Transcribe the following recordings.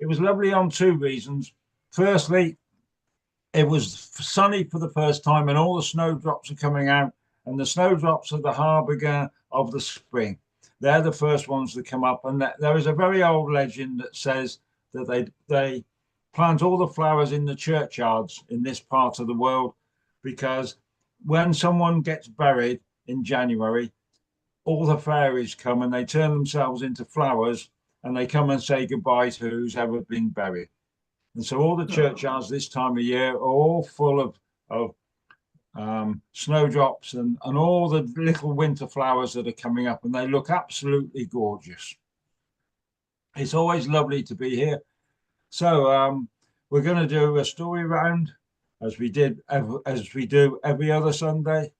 It was lovely on two reasons. Firstly, it was sunny for the first time, and all the snowdrops are coming out, and the snowdrops are the harbinger of the spring. They're the first ones that come up, and there is a very old legend that says that they plant all the flowers in the churchyards in this part of the world, because when someone gets buried in January, all the fairies come and they turn themselves into flowers, and they come and say goodbye to who's ever been buried. And so all the churchyards this time of year are all full of snowdrops and all the little winter flowers that are coming up, and they look absolutely gorgeous. It's always lovely to be here. So we're going to do a story round as we do every other Sunday.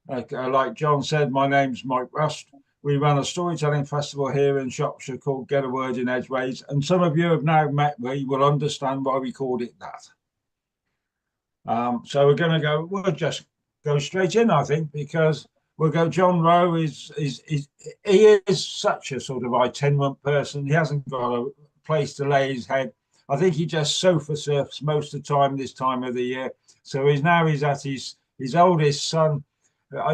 Like John said, my name's Mike Rust. We run a storytelling festival here in Shropshire called Get a Word in Edgeways, and some of you have now met where you will understand why we called it that. So we're going to go. We'll just go straight in, I think, because we'll go. John Rowe is such a sort of itinerant person. He hasn't got a place to lay his head. I think he just sofa surfs most of the time this time of the year. So he's at his oldest son.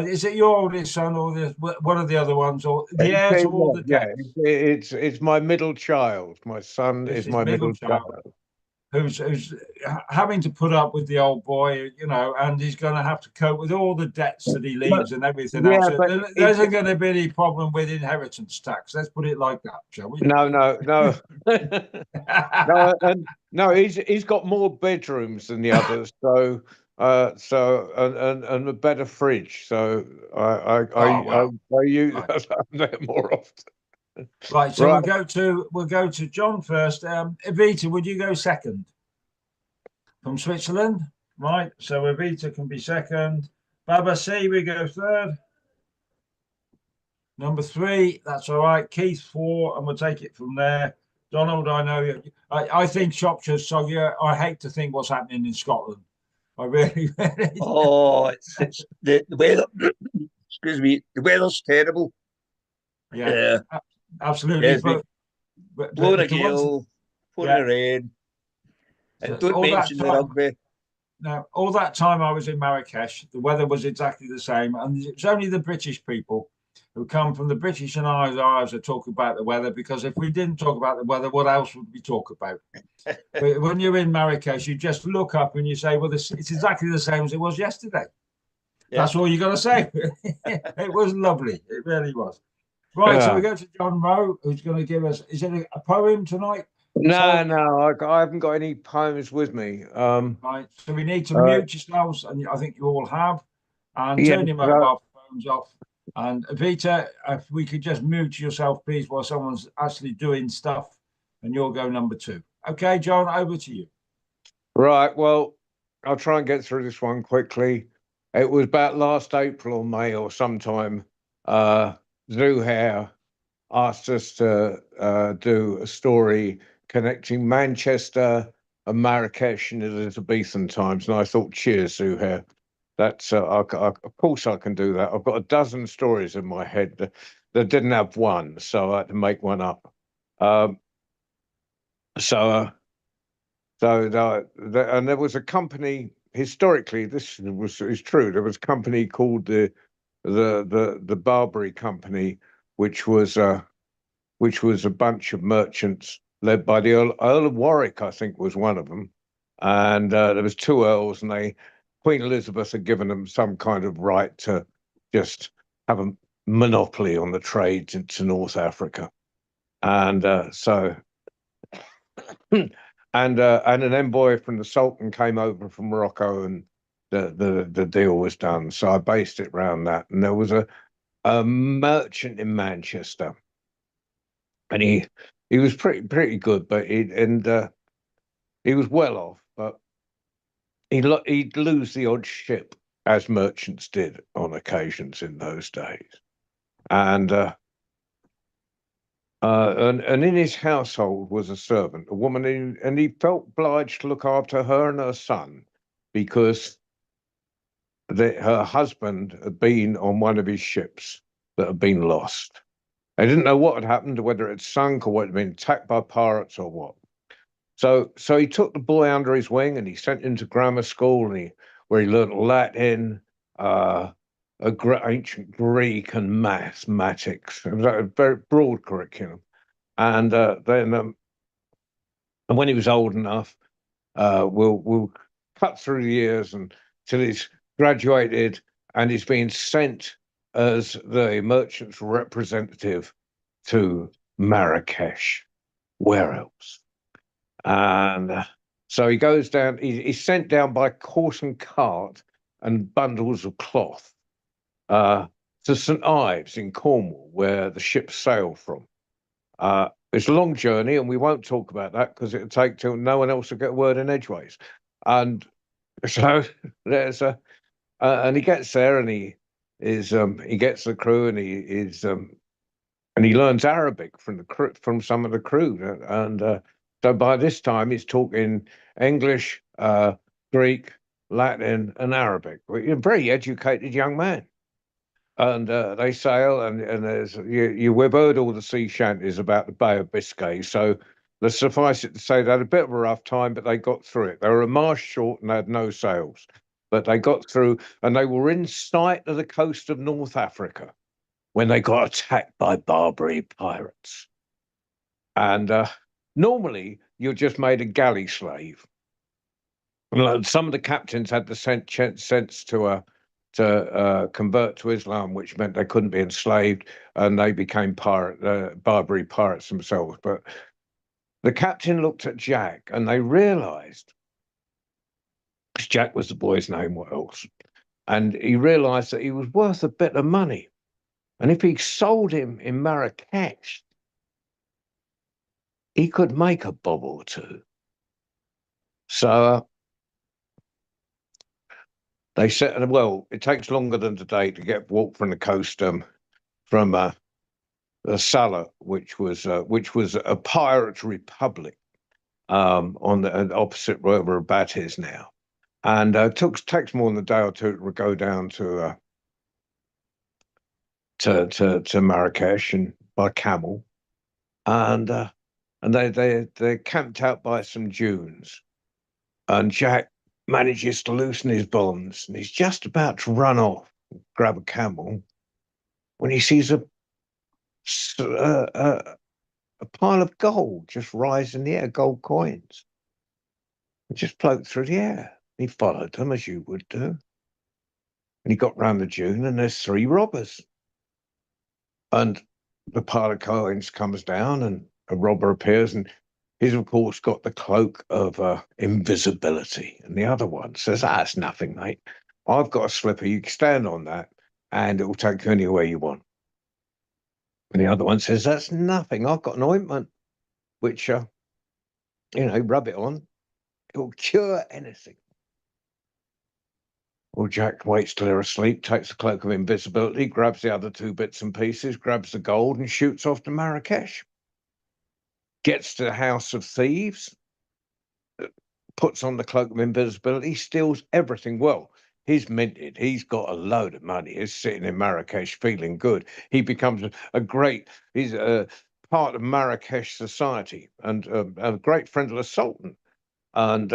Is it your oldest son or one of the other ones, or the heir to all the debts? Yeah, it's my middle child. My son is my middle child. Who's having to put up with the old boy, and he's going to have to cope with all the debts that he leaves and everything else. There isn't going to be any problem with inheritance tax. Let's put it like that, shall we? No. No, he's got more bedrooms than the others, so and a better fridge. So I use that more often. Right, so we'll go to John first. Evita, would you go second from Switzerland? Right, so Evita can be second. Baba C, we go third. Number 3, that's all right. Keith 4, and we'll take it from there. Donald, I know I think Shropshire's soggier. I hate to think what's happening in Scotland. I really. Oh, it's the weather. Excuse me, the weather's terrible. Yeah. Absolutely. Yes, blowing a gale, pouring a rain, and don't mention the rugby. Now, all that time I was in Marrakesh, the weather was exactly the same, and it's only the British people who come from the British and Irish Isles that talk about the weather, because if we didn't talk about the weather, what else would we talk about? But when you're in Marrakesh, you just look up and you say, well, it's exactly the same as it was yesterday. Yeah. That's all you got to say. It was lovely. It really was. Right, so we go to John Rowe, who's going to give us, is it a poem tonight? No, I haven't got any poems with me. Right, so we need to mute yourselves, and I think you all have, and turn your mobile phones off. And Vita, if we could just mute yourself, please, while someone's actually doing stuff, and you'll go number 2. Okay, John, over to you. Right, well, I'll try and get through this one quickly. It was about last April or May or sometime. Zuhair asked us to do a story connecting Manchester and Marrakesh in the Elizabethan times, and I thought, cheers, Zuhair. That's of course I can do that. I've got a dozen stories in my head that didn't have one, so I had to make one up. And there was a company historically. This is true. There was a company called the Barbary Company, which was a bunch of merchants led by the Earl of Warwick, I think, was one of them, and there was 2 earls, and Queen Elizabeth had given them some kind of right to just have a monopoly on the trade into North Africa, and and an envoy from the Sultan came over from Morocco, and the deal was done. So I based it around that, and there was a merchant in Manchester, and he was pretty good, but he was well off, but he'd lose the odd ship, as merchants did on occasions in those days, and in his household was a servant, a woman, and he felt obliged to look after her and her son, because her husband had been on one of his ships that had been lost. They didn't know what had happened, whether it had sunk or whether it had been attacked by pirates or what. So he took the boy under his wing and he sent him to grammar school, and where he learned Latin, ancient Greek, and mathematics. It was a very broad curriculum. And then, and when he was old enough, we'll cut through the years until he's graduated and he's been sent as the merchant's representative to Marrakesh. Where else? And so he goes down, he's sent down by horse and cart and bundles of cloth to St. Ives in Cornwall, where the ships sail from. It's a long journey, and we won't talk about that because it'll take till no one else will get a word in edgeways. And so there's and he gets there, and he gets the crew, and and he learns Arabic from the crew, from some of the crew, and so by this time he's talking English, Greek, Latin, and Arabic. He's a very educated young man. And they sail, and there's we've heard all the sea shanties about the Bay of Biscay. So let's suffice it to say they had a bit of a rough time, but they got through it. They were a mast short and they had no sails, but they got through, and they were in sight of the coast of North Africa when they got attacked by Barbary pirates. And normally you're just made a galley slave. And some of the captains had the sense to convert to Islam, which meant they couldn't be enslaved, and they became Barbary pirates themselves. But the captain looked at Jack, and they realised, because Jack was the boy's name, what else? And he realised that he was worth a bit of money, and if he sold him in Marrakesh, he could make a bob or two. So they said, well, it takes longer than today to walk from the coast from Salah, which was a pirate republic on the opposite where Rabat is now, and takes more than a day or two to go down to Marrakesh and by camel, and they're camped out by some dunes, and Jack manages to loosen his bonds, and he's just about to run off, grab a camel, when he sees a pile of gold just rise in the air, gold coins. It just float through the air. He followed them as you would do. And he got round the dune, and there's 3 robbers. And the pile of coins comes down, and a robber appears, and he's, of course, got the cloak of invisibility. And the other one says, it's nothing, mate. I've got a slipper. You can stand on that, and it will take you anywhere you want. And the other one says, that's nothing. I've got an ointment, which, rub it on. It'll cure anything. Well, Jack waits till they're asleep, takes the cloak of invisibility, grabs the other 2 bits and pieces, grabs the gold, and shoots off to Marrakesh. Gets to the house of thieves, puts on the cloak of invisibility, steals everything. Well, he's minted. He's got a load of money. He's sitting in Marrakesh feeling good. He becomes he's a part of Marrakesh society and a great friend of the Sultan. And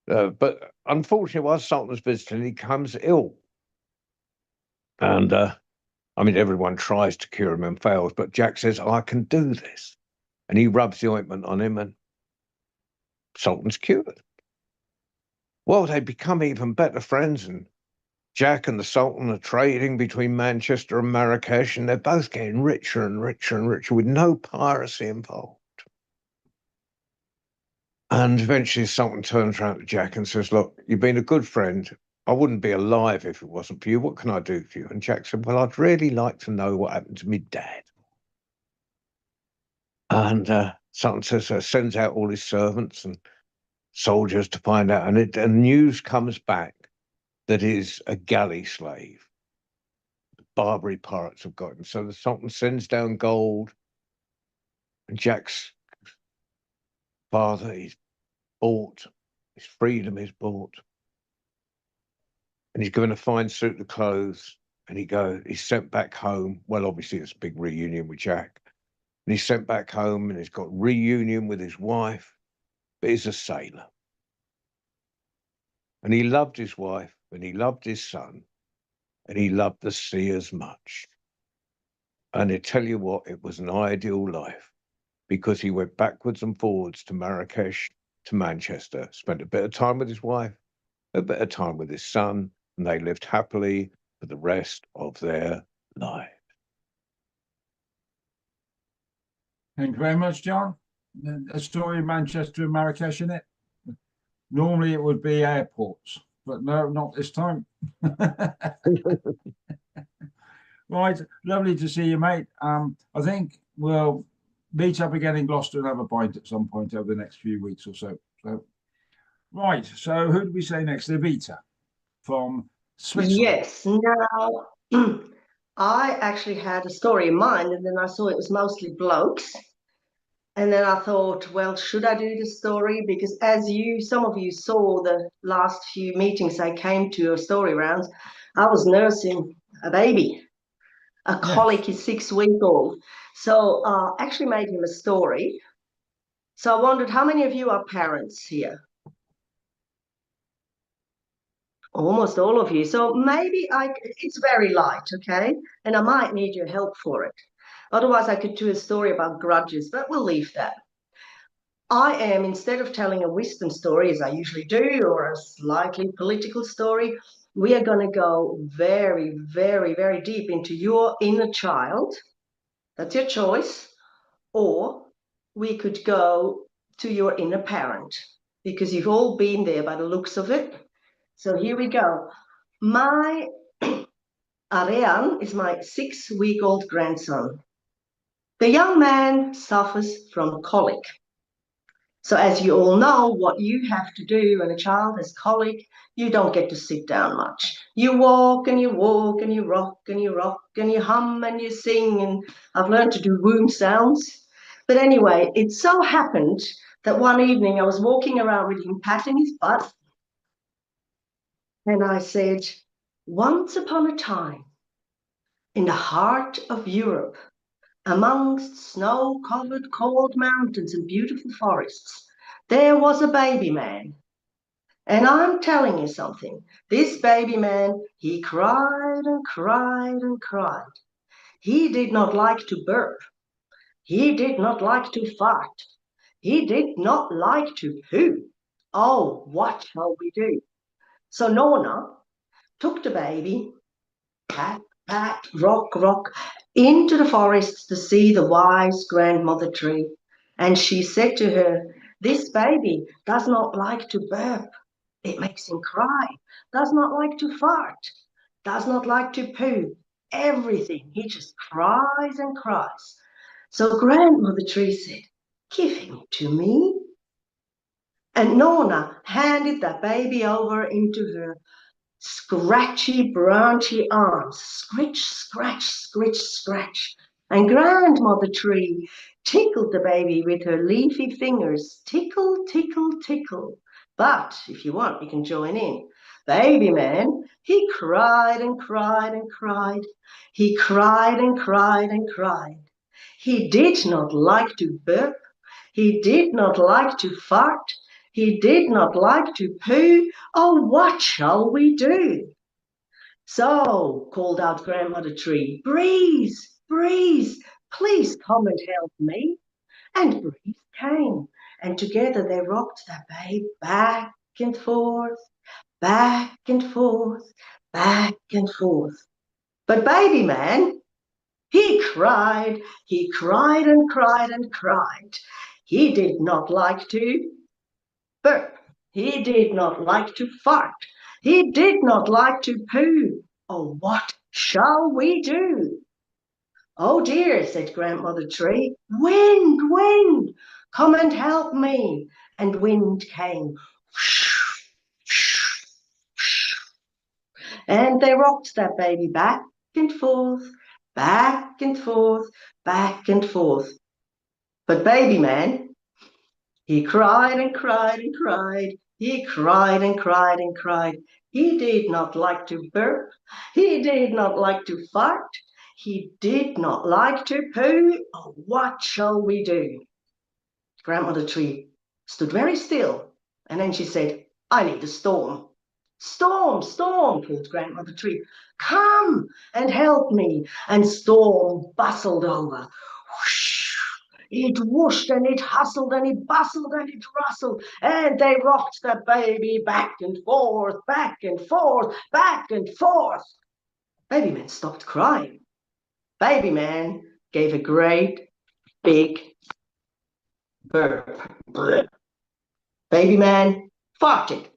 but unfortunately, while Sultan's visiting, he becomes ill. And everyone tries to cure him and fails, but Jack says, I can do this. And he rubs the ointment on him, and Sultan's cured. Well, they become even better friends, and Jack and the Sultan are trading between Manchester and Marrakesh, and they're both getting richer and richer and richer with no piracy involved. And eventually the Sultan turns around to Jack and says, look, you've been a good friend. I wouldn't be alive if it wasn't for you. What can I do for you? And Jack said, well, I'd really like to know what happened to me dad. And Sultan says, sends out all his servants and soldiers to find out. And news comes back that is a galley slave. The Barbary pirates have got him. So the Sultan sends down gold. And Jack's father, he's bought. His freedom is bought. And he's given a fine suit of clothes. And he's sent back home. Well, obviously, it's a big reunion with Jack. And he's sent back home, and he's got reunion with his wife, but he's a sailor. And he loved his wife, and he loved his son, and he loved the sea as much. And I tell you what, it was an ideal life, because he went backwards and forwards to Marrakesh, to Manchester, spent a bit of time with his wife, a bit of time with his son, and they lived happily for the rest of their lives. Thank you very much, John. A story of Manchester and Marrakesh in it. Normally it would be airports, but no, not this time. Right, lovely to see you, mate. I think we'll meet up again in Gloucester and have a pint at some point over the next few weeks or so. Right, so who do we say next? Evita from Switzerland. Yes. Now, I actually had a story in mind, and then I saw it was mostly blokes. And then I thought, well, should I do the story? Because as some of you saw the last few meetings I came to, or story rounds, I was nursing a baby. A colic is 6 weeks old. So actually made him a story. So I wondered, how many of you are parents here? Almost all of you. So maybe it's very light, okay? And I might need your help for it. Otherwise, I could do a story about grudges, but we'll leave that. I am, instead of telling a wisdom story, as I usually do, or a slightly political story, we are going to go very, very, very deep into your inner child. That's your choice. Or we could go to your inner parent, because you've all been there by the looks of it. So here we go. My Arian is my 6-week-old grandson. The young man suffers from colic. So as you all know, what you have to do when a child has colic, you don't get to sit down much. You walk and you walk and you rock and you rock and you hum and you sing. And I've learned to do womb sounds. But anyway, it so happened that one evening I was walking around with him patting his butt. And I said, once upon a time, in the heart of Europe, amongst snow-covered cold mountains and beautiful forests, there was a baby man. And I'm telling you something, this baby man, he cried and cried and cried. He did not like to burp. He did not like to fart. He did not like to poo. Oh, what shall we do? So Nona took the baby, pat, pat, rock, rock, into the forest to see the wise grandmother tree. And she said to her, this baby does not like to burp. It makes him cry. Does not like to fart. Does not like to poo. Everything. He just cries and cries. So grandmother tree said, give him to me. And Nona handed that baby over into her scratchy, branchy arms, scritch, scratch, scritch, scratch. And grandmother tree tickled the baby with her leafy fingers, tickle, tickle, tickle. But if you want, you can join in. Baby man, he cried and cried and cried. He cried and cried and cried. He did not like to burp. He did not like to fart. He did not like to poo. Oh, what shall we do? So, called out Grandmother Tree, Breeze, Breeze, please come and help me. And Breeze came, and together they rocked that babe back and forth, back and forth, back and forth. But baby man, he cried and cried and cried. He did not like to burp. He did not like to fart. He did not like to poo. Oh, what shall we do? Oh dear, said Grandmother Tree. Wind, wind, come and help me. And wind came. And they rocked that baby back and forth, back and forth, back and forth. But baby man, he cried and cried and cried. He cried and cried and cried. He did not like to burp. He did not like to fart. He did not like to poo. Oh, what shall we do? Grandmother Tree stood very still, and then she said, I need a storm. Storm, Storm, called Grandmother Tree. Come and help me. And Storm bustled over. Whoosh! It whooshed and it hustled and it bustled and it rustled, and they rocked the baby back and forth, back and forth, back and forth. Baby Man stopped crying. Baby Man gave a great big burp. Baby Man farted,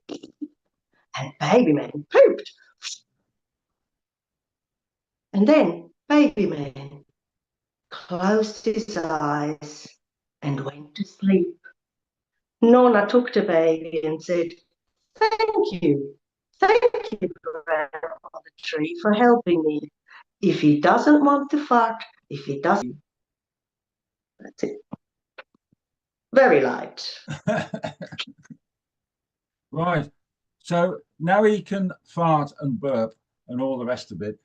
and Baby Man pooped. And then Baby Man closed his eyes and went to sleep. Nonna took the baby and said, Thank you. Thank you, Grandmother Tree, for helping me. If he doesn't want to fart, if he doesn't, that's it. Very light. Right. So now he can fart and burp and all the rest of it.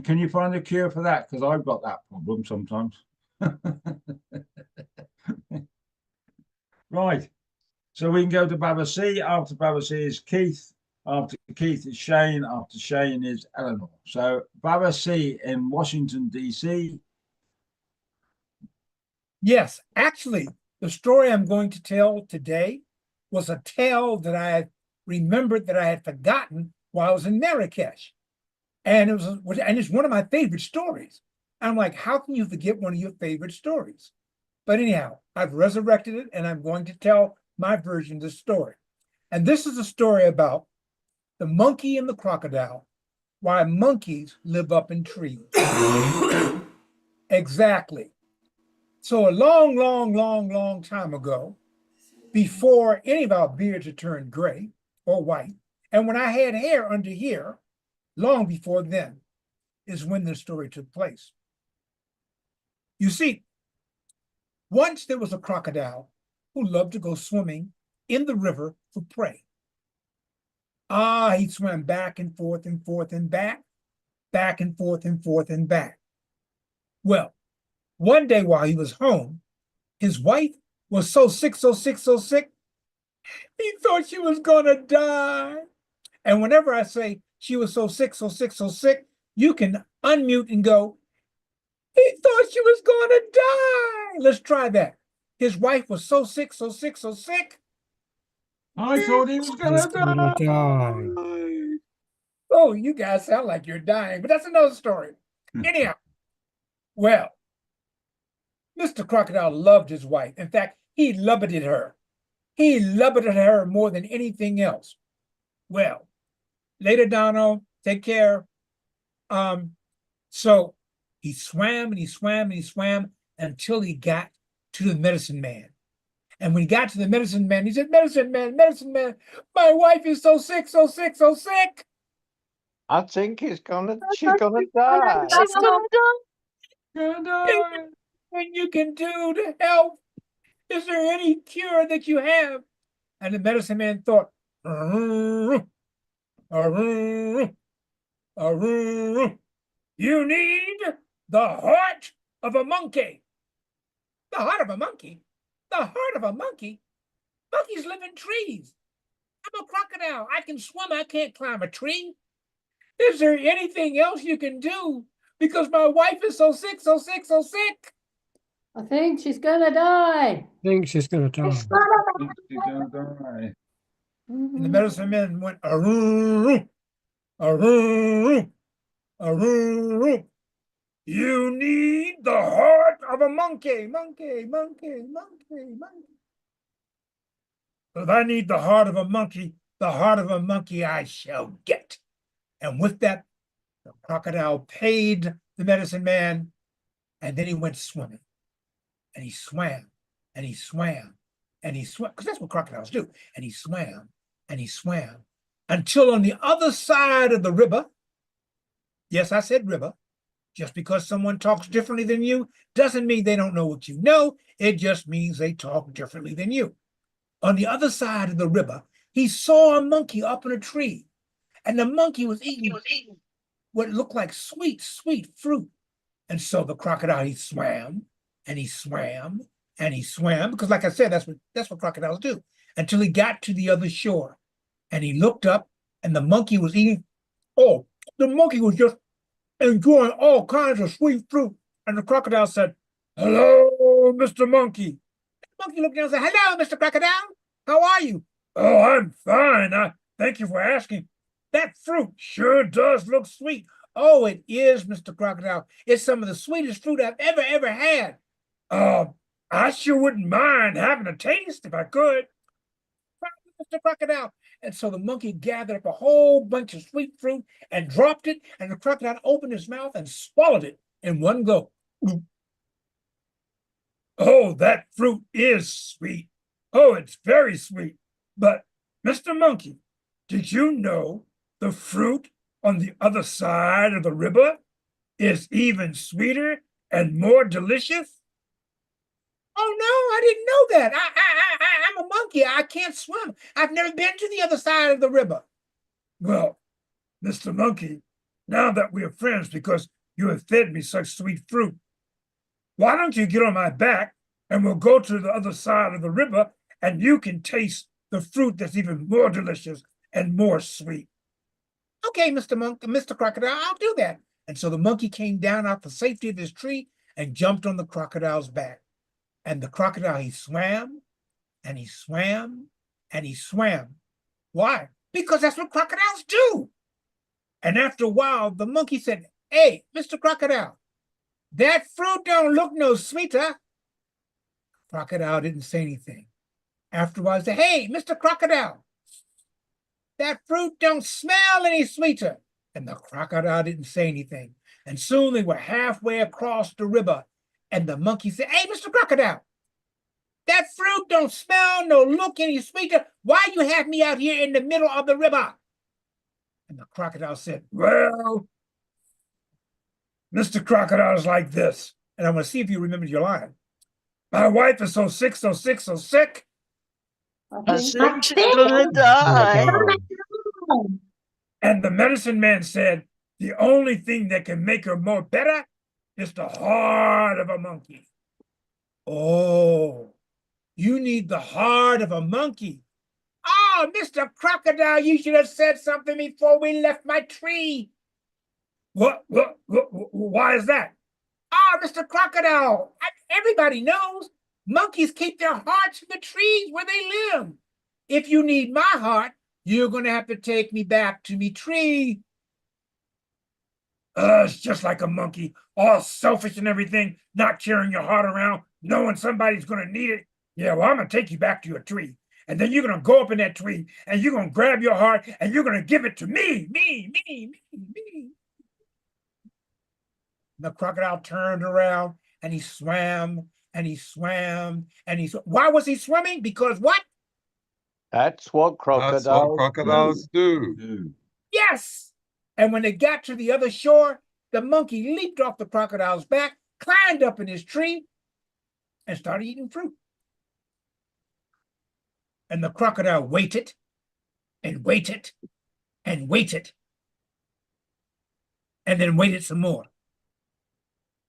Can you find a cure for that? Because I've got that problem sometimes. Right. So we can go to Baba C. After Baba C is Keith. After Keith is Shane. After Shane is Eleanor. So Baba C in Washington, D.C. Yes, actually, the story I'm going to tell today was a tale that I remembered that I had forgotten while I was in Marrakesh. And it's one of my favorite stories. I'm like, how can you forget one of your favorite stories? But anyhow, I've resurrected it and I'm going to tell my version of the story. And this is a story about the monkey and the crocodile, why monkeys live up in trees. Exactly. So a long, long, long, long time ago, before any of our beards had turned gray or white, and when I had hair under here, long before then, is when this story took place. You see, once there was a crocodile who loved to go swimming in the river for prey. He swam back and forth and forth and back and forth and forth and back. Well, one day while he was home, his wife was so sick, he thought she was gonna die. And whenever I say she was so sick, you can unmute and go, he thought she was gonna die. Let's try that. His wife was so sick. I thought he was going to die. Oh, you guys sound like you're dying, but that's another story. Anyhow, well, Mr. Crocodile loved his wife. In fact, he lubbeted her. He lubbeted her more than anything else. Well, later, Donald, take care. So he swam and he swam and he swam until he got to the medicine man. And when he got to the medicine man, he said, medicine man, my wife is so sick. I think she's gonna die. She's gonna Anything you can do to help? Is there any cure that you have? And the medicine man thought, you need the heart of a monkey. The heart of a monkey? The heart of a monkey? Monkeys live in trees. I'm a crocodile. I can swim. I can't climb a tree. Is there anything else you can do? Because my wife is so sick. I think she's gonna die. She's going to die. And the medicine man went, you need the heart of a monkey. If I need the heart of a monkey, the heart of a monkey I shall get. And with that, the crocodile paid the medicine man, and then he went swimming. And he swam, and he swam, and he swam, because that's what crocodiles do. And he swam, until on the other side of the river, yes, I said river, just because someone talks differently than you doesn't mean they don't know what you know. It just means they talk differently than you. On the other side of the river, he saw a monkey up in a tree, and the monkey was eating what looked like sweet fruit. And so the crocodile, he swam, and he swam, and he swam, because like I said, that's what crocodiles do, until he got to the other shore. And he looked up, and the monkey was eating. Oh, the monkey was just enjoying all kinds of sweet fruit. And the crocodile said, "Hello, Mr. Monkey." The monkey looked down and said, "Hello, Mr. Crocodile. How are you?" "Oh, I'm fine. Thank you for asking. That fruit sure does look sweet." "Oh, it is, Mr. Crocodile. It's some of the sweetest fruit I've ever had." I sure wouldn't mind having a taste if I could, Mr. Crocodile." And so the monkey gathered up a whole bunch of sweet fruit and dropped it, and the crocodile opened his mouth and swallowed it in one go. "Oh, that fruit is sweet. Oh, it's very sweet. But, Mr. Monkey, did you know the fruit on the other side of the river is even sweeter and more delicious?" "Oh, no, I didn't know that. I'm a monkey. I can't swim. I've never been to the other side of the river." "Well, Mr. Monkey, now that we are friends because you have fed me such sweet fruit, why don't you get on my back and we'll go to the other side of the river and you can taste the fruit that's even more delicious and more sweet." "Okay, Mr. Crocodile, I'll do that." And so the monkey came down out the safety of his tree and jumped on the crocodile's back. And the crocodile, he swam and he swam and he swam. Why? Because that's what crocodiles do. And after a while, the monkey said, "Hey, Mr. Crocodile, that fruit don't look no sweeter." Crocodile didn't say anything. After a while, he said, "Hey, Mr. Crocodile, that fruit don't smell any sweeter." And the crocodile didn't say anything. And soon they were halfway across the river. And the monkey said, "Hey, Mr. Crocodile, that fruit don't smell nor look any sweeter. Why you have me out here in the middle of the river?" And the crocodile said, "Well, Mr. Crocodile's like this." And I'm going to see if you remember your line. "My wife is so sick, so sick, so sick. I think think she's gonna die. And the medicine man said, the only thing that can make her more better is the heart of a monkey." "Oh, you need the heart of a monkey. Oh, Mr. Crocodile, you should have said something before we left my tree." What? Why is that?" "Oh, Mr. Crocodile, everybody knows monkeys keep their hearts in the trees where they live. If you need my heart, you're going to have to take me back to me tree." It's just like a monkey, all selfish and everything, not carrying your heart around, knowing somebody's going to need it. Yeah, well, I'm going to take you back to your tree. And then you're going to go up in that tree and you're going to grab your heart and you're going to give it to me. The crocodile turned around and he swam and he swam and he swam. Why was he swimming? Because what? That's what That's what crocodiles crocodiles do. Yes. And when they got to the other shore, the monkey leaped off the crocodile's back, climbed up in his tree, and started eating fruit. And the crocodile waited and waited and waited, and then waited some more.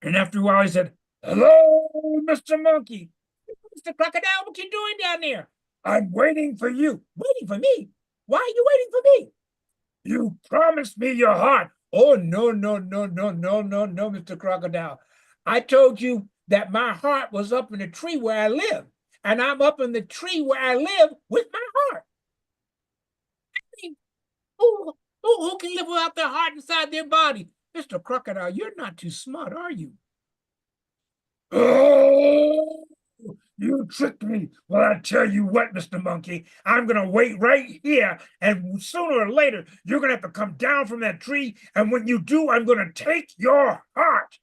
And after a while, he said, "Hello, Mr. Monkey." "Mr. Crocodile, what you doing down there?" "I'm waiting for you." "Waiting for me? Why are you waiting for me?" "You promised me your heart." "Oh, no, Mr. Crocodile. I told you that my heart was up in the tree where I live, and I'm up in the tree where I live with my heart." I mean, who can live without their heart inside their body? Mr. Crocodile, you're not too smart, are you? "Oh, you tricked me. Well, I tell you what, Mr. Monkey, I'm going to wait right here, and sooner or later, you're going to have to come down from that tree, and when you do, I'm going to take your heart."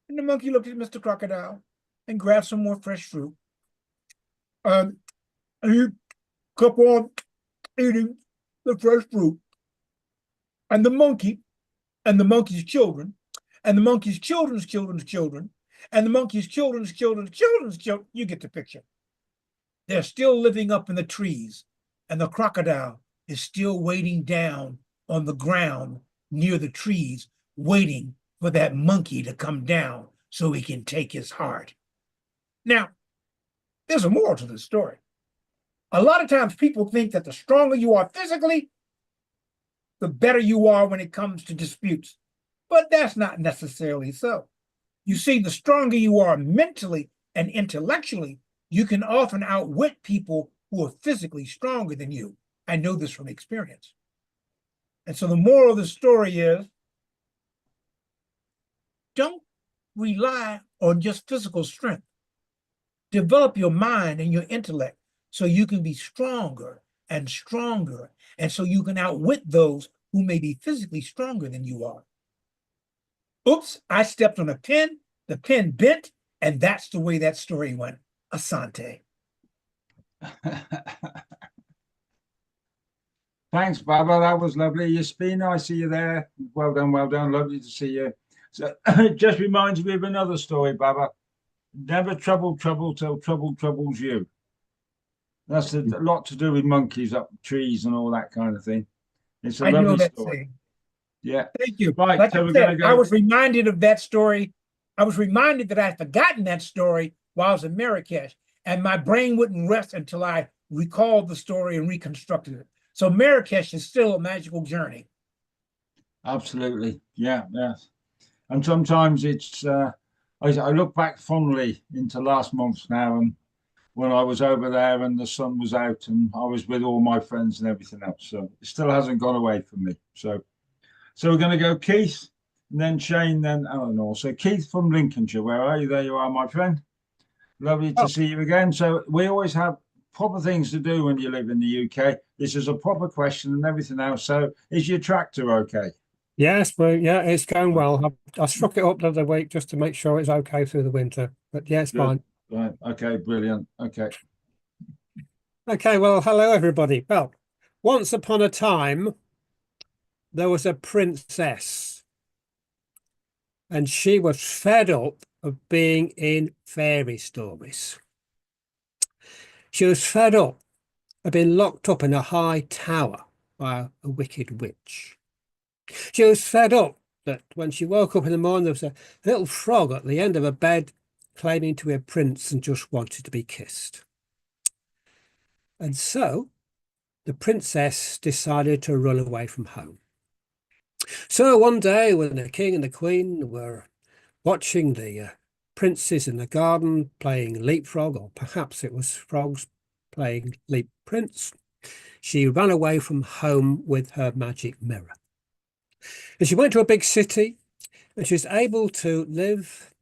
And the monkey looked at Mr. Crocodile and grabbed some more fresh fruit. And he kept on eating the fresh fruit. And the monkey and the monkey's children and the monkey's children's children and the monkey's children's children, you get the picture. They're still living up in the trees, and the crocodile is still waiting down on the ground near the trees, waiting for that monkey to come down so he can take his heart. Now, there's a moral to this story. A lot of times people think that the stronger you are physically, the better you are when it comes to disputes. But that's not necessarily so. You see, the stronger you are mentally and intellectually, you can often outwit people who are physically stronger than you. I know this from experience. And so the moral of the story is, don't rely on just physical strength. Develop your mind and your intellect so you can be stronger and stronger, and so you can outwit those who may be physically stronger than you are. Oops, I stepped on a pin, the pin bent, and that's the way that story went. Asante. Thanks, Baba. That was lovely. Yaspina, I see you there. Well done, well done. Lovely to see you. So it just reminds me of another story, Baba. Never trouble till trouble troubles you. That's a lot to do with monkeys up trees and all that kind of thing. It's a I know lovely that story. saying. Yeah. Thank you. Right. Like So I we're said, going to I go. was reminded of that story. I was reminded that I'd forgotten that story while I was in Marrakesh, and my brain wouldn't rest until I recalled the story and reconstructed it. So Marrakesh is still a magical journey. Absolutely. Yeah. Yes. And sometimes it's, I look back fondly into last month now, and when I was over there and the sun was out and I was with all my friends and everything else. So it still hasn't gone away from me. So we're going to go Keith and then Shane, then Eleanor. So Keith from Lincolnshire, where are you? There you are, my friend. Lovely to see you again. So we always have proper things to do when you live in the UK. This is a proper question and everything else. So is your tractor okay? Yes, well, yeah, it's going well. I struck it up the other week just to make sure it's okay through the winter. But yeah, it's Good. fine. Right. Okay. Brilliant. Okay. Okay, well, hello everybody. Well, once upon a time, there was a princess, and she was fed up of being in fairy stories. She was fed up of being locked up in a high tower by a wicked witch. She was fed up that when she woke up in the morning, there was a little frog at the end of her bed claiming to be a prince and just wanted to be kissed. And so the princess decided to run away from home. So one day when the king and the queen were watching the princes in the garden playing leapfrog, or perhaps it was frogs playing leap prince, she ran away from home with her magic mirror. And she went to a big city, and she was able to live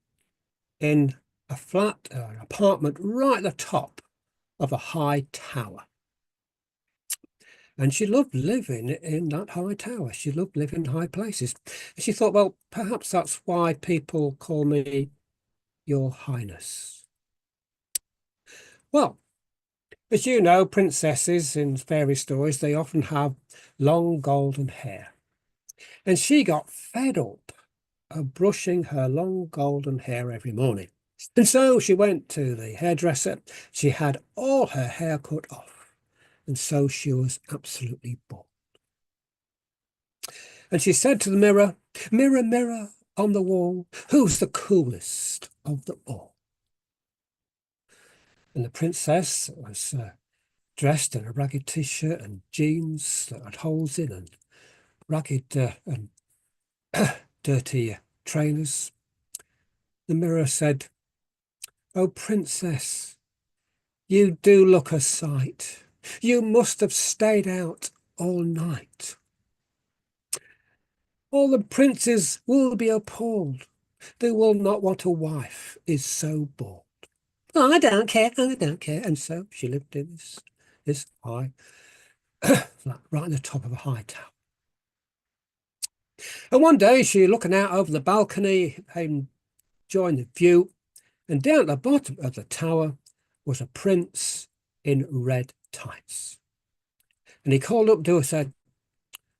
in a flat, an apartment right at the top of a high tower. And she loved living in that high tower. She loved living in high places. And she thought, well, perhaps that's why people call me Your Highness. Well, as you know, princesses in fairy stories, they often have long golden hair. And she got fed up of brushing her long golden hair every morning. And so she went to the hairdresser. She had all her hair cut off. And so she was absolutely bald. And she said to the mirror, "Mirror, mirror on the wall, who's the coolest of them all?" And the princess was dressed in a ragged t-shirt and jeans that had holes in, and ragged and dirty trainers. The mirror said, "Oh, princess, you do look a sight. You must have stayed out all night. All the princes will be appalled. They will not want a wife is so bold." "Oh, I don't care, I don't care." And so she lived in this high flat, right on the top of a high tower. And one day she looking out over the balcony, enjoying the view, and down at the bottom of the tower was a prince in red tights. And he called up to her and said,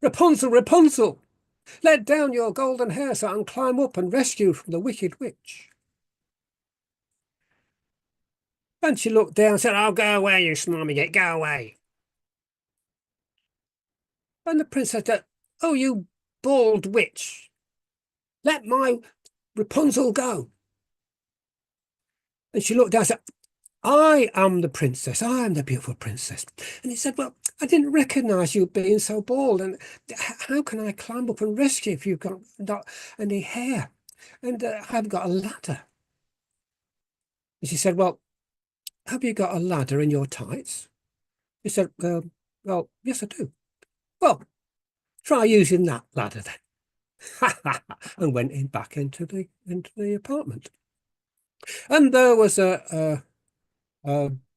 "Rapunzel, Rapunzel, let down your golden hair so I can climb up and rescue you from the wicked witch." And she looked down and said, "Oh, go away, you smarmy git, go away." And the prince said, "Oh, you bald witch, let my Rapunzel go." And she looked down and said, I am the princess. I am the beautiful princess. And he said, well, I didn't recognize you being so bald. And how can I climb up and rescue if you've got not any hair? And I haven't got a ladder. And she said, well, have you got a ladder in your tights? He said, well, yes, I do. Well, try using that ladder then. And went back into the apartment. And there was a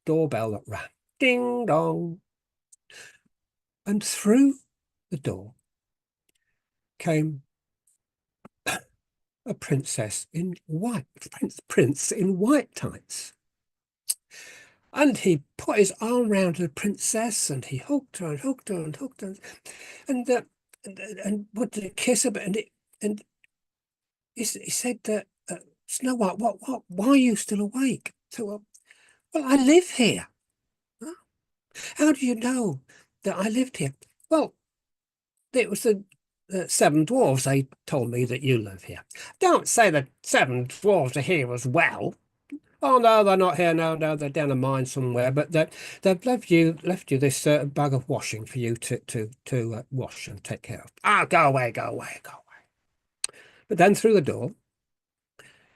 doorbell that rang. Ding dong. And through the door came a princess in white, prince in white tights. And he put his arm round the princess and he hugged her and hugged her and hugged her and wanted to kiss her. And he said that, Snow White, why are you still awake? So, well, I live here. Huh? How do you know that I lived here? Well, it was the 7 dwarves. They told me that you live here. Don't say the 7 dwarves are here as well. Oh no, they're not here. No, they're down a mine somewhere. But they've left you this bag of washing for you to wash and take care of. Ah, go away, go away, go away. But then through the door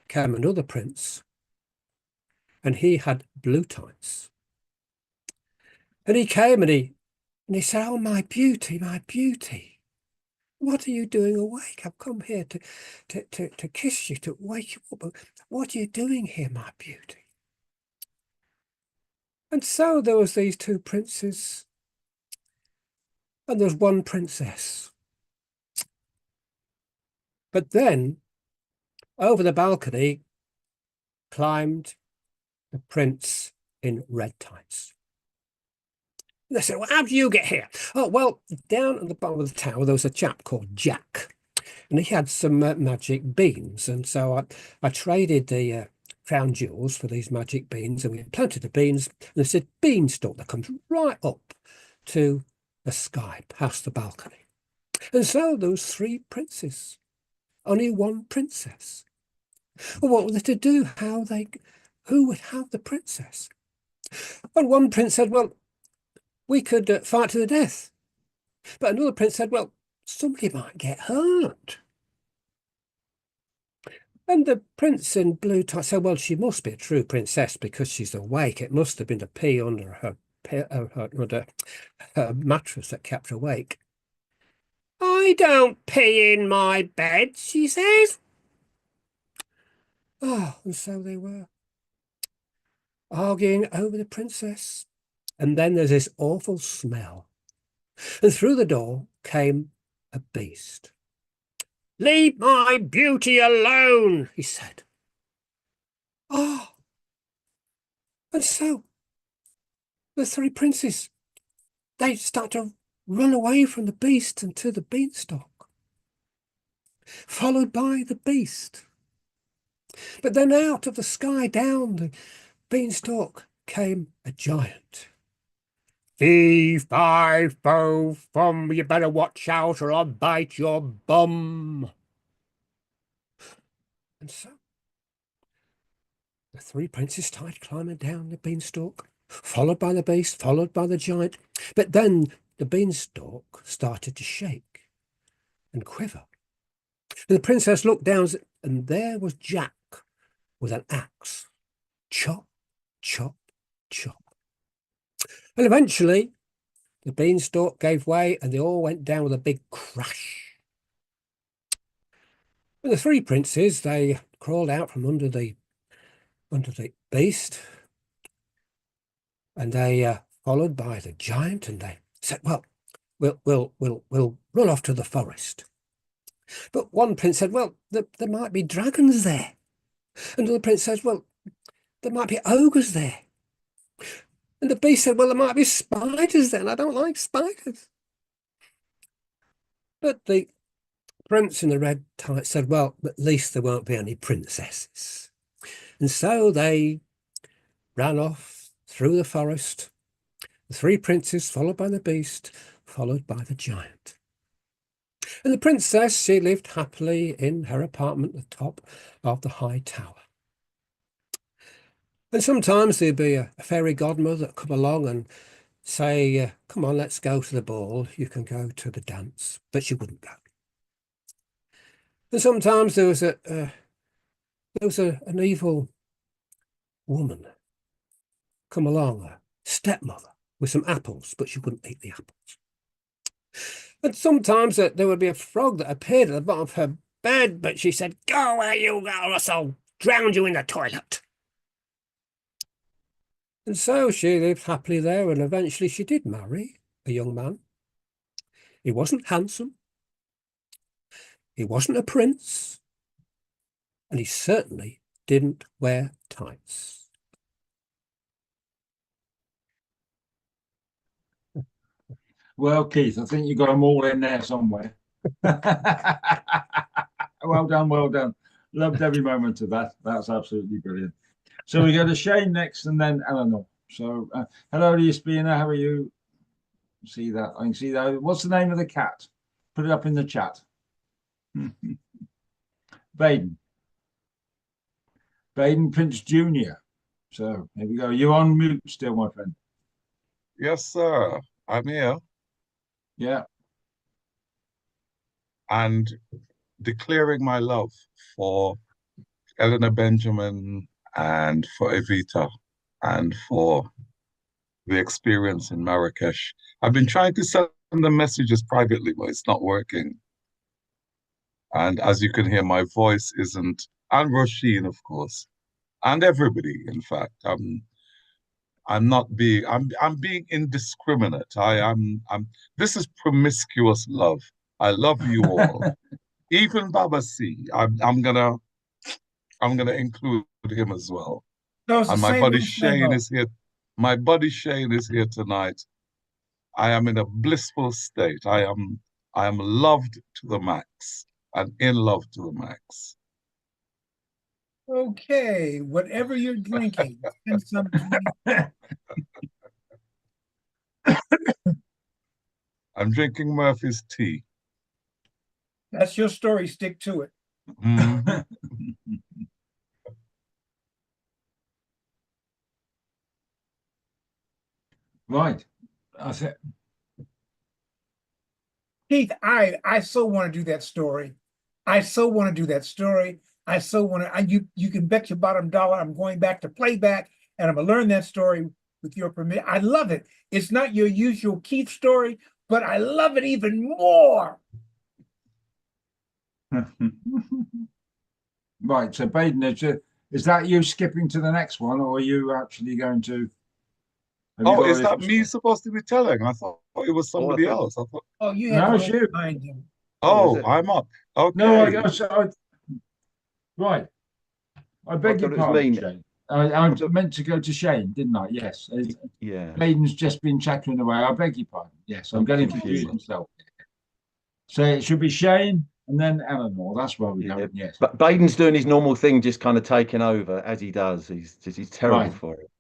came another prince, and he had blue tights. And he came and he said, "Oh, my beauty, my beauty. What are you doing awake? I've come here to kiss you, to wake you up. What are you doing here, my beauty?" And so there was these 2 princes, and there was 1 princess. But then over the balcony climbed the prince in red tights. And they said, "Well, how did you get here?" "Oh, well, down at the bottom of the tower, there was a chap called Jack, and he had some magic beans. And so I traded the crown jewels for these magic beans, and we planted the beans, and there's a beanstalk that comes right up to the sky, past the balcony. And so those 3 princes, only 1 princess. Well, what were they to do? Who would have the princess? Well, one prince said, "Well, we could fight to the death." But another prince said, "Well, somebody might get hurt." And the prince in blue tie said, "Well, she must be a true princess because she's awake. It must have been a pea under her mattress that kept her awake." "I don't pee in my bed," she says. Oh, and so they were arguing over the princess. And then there's this awful smell. And through the door came a beast. "Leave my beauty alone," he said. Oh, and so the 3 princes, they start to run away from the beast and to the beanstalk, followed by the beast. But then out of the sky, down the beanstalk, came a giant. "Fee, fi, fo, fum, you better watch out or I'll bite your bum." And so the 3 princes started climbing down the beanstalk, followed by the beast, followed by the giant. But then the beanstalk started to shake and quiver. And the princess looked down, and there was Jack with an axe. Chop, chop, chop. And eventually the beanstalk gave way and they all went down with a big crash. And the 3 princes, they crawled out from under the beast, and they followed by the giant, and they said, "Well, we'll run off to the forest." But one prince said, "Well, there might be dragons there." And the prince says, "Well, there might be ogres there." And the beast said, "Well, there might be spiders there, and I don't like spiders." But the prince in the red tights said, "Well, at least there won't be any princesses." And so they ran off through the forest, the 3 princes followed by the beast, followed by the giant. And the princess, she lived happily in her apartment at the top of the high tower. And sometimes there'd be a fairy godmother that come along and say, come on, let's go to the ball. You can go to the dance, but she wouldn't go. And sometimes there was an evil woman come along, a stepmother with some apples, but she wouldn't eat the apples. And sometimes there would be a frog that appeared at the bottom of her bed, but she said, go where you go, or I'll drown you in the toilet. And so she lived happily there, and eventually she did marry a young man. He wasn't handsome. He wasn't a prince. And he certainly didn't wear tights. Well, Keith, I think you got them all in there somewhere. Well done, well done. Loved every moment of that. That's absolutely brilliant. So we go to Shane next and then Eleanor. So hello to you, Spina. How are you? See that? I can see that. What's the name of the cat? Put it up in the chat. Baden. Baden Prince Jr. So here we go. You're on mute still, my friend. Yes, sir. I'm here Yeah. and declaring my love for Eleanor Benjamin and for Evita and for the experience in Marrakesh. I've been trying to send them messages privately, but it's not working. And as you can hear, my voice isn't, and Roisin, of course, and everybody, in fact. I'm not being, I'm being indiscriminate. This is promiscuous love. I love you all. Even Baba C, I'm gonna include him as well. No, it's And the my same buddy old, same Shane old. is here. My buddy Shane is here tonight. I am in a blissful state. I am loved to the max and in love to the max. Okay, whatever you're drinking, send some to me. I'm drinking Murphy's tea. That's your story. Stick to it. Mhm. Right. I think Keith, I so want to do that story. I so want to do that story. I so want to. You can bet your bottom dollar I'm going back to playback, and I'm gonna learn that story with your permission. I love it. It's not your usual Keith story, but I love it even more. Right. So Baden, is that you skipping to the next one, or are you actually going to? Have you Oh, got a is that different me story? supposed to be telling? I thought it was somebody else. I thought, Oh, you had No, to it's you. find him. Oh, is oh, it? I'm up. No, Okay. right. I beg your thought it was pardon, me. Shane. I meant to go to Shane, didn't I? Yes. Yeah. Baden's just been chattering away. I beg your pardon. Yes, I'm I'm getting confused. confused myself. So it should be Shane and then Eleanor. That's where we're Yeah. going. Yes. But Baden's doing his normal thing, just kind of taking over as he does. He's terrible Right. for it.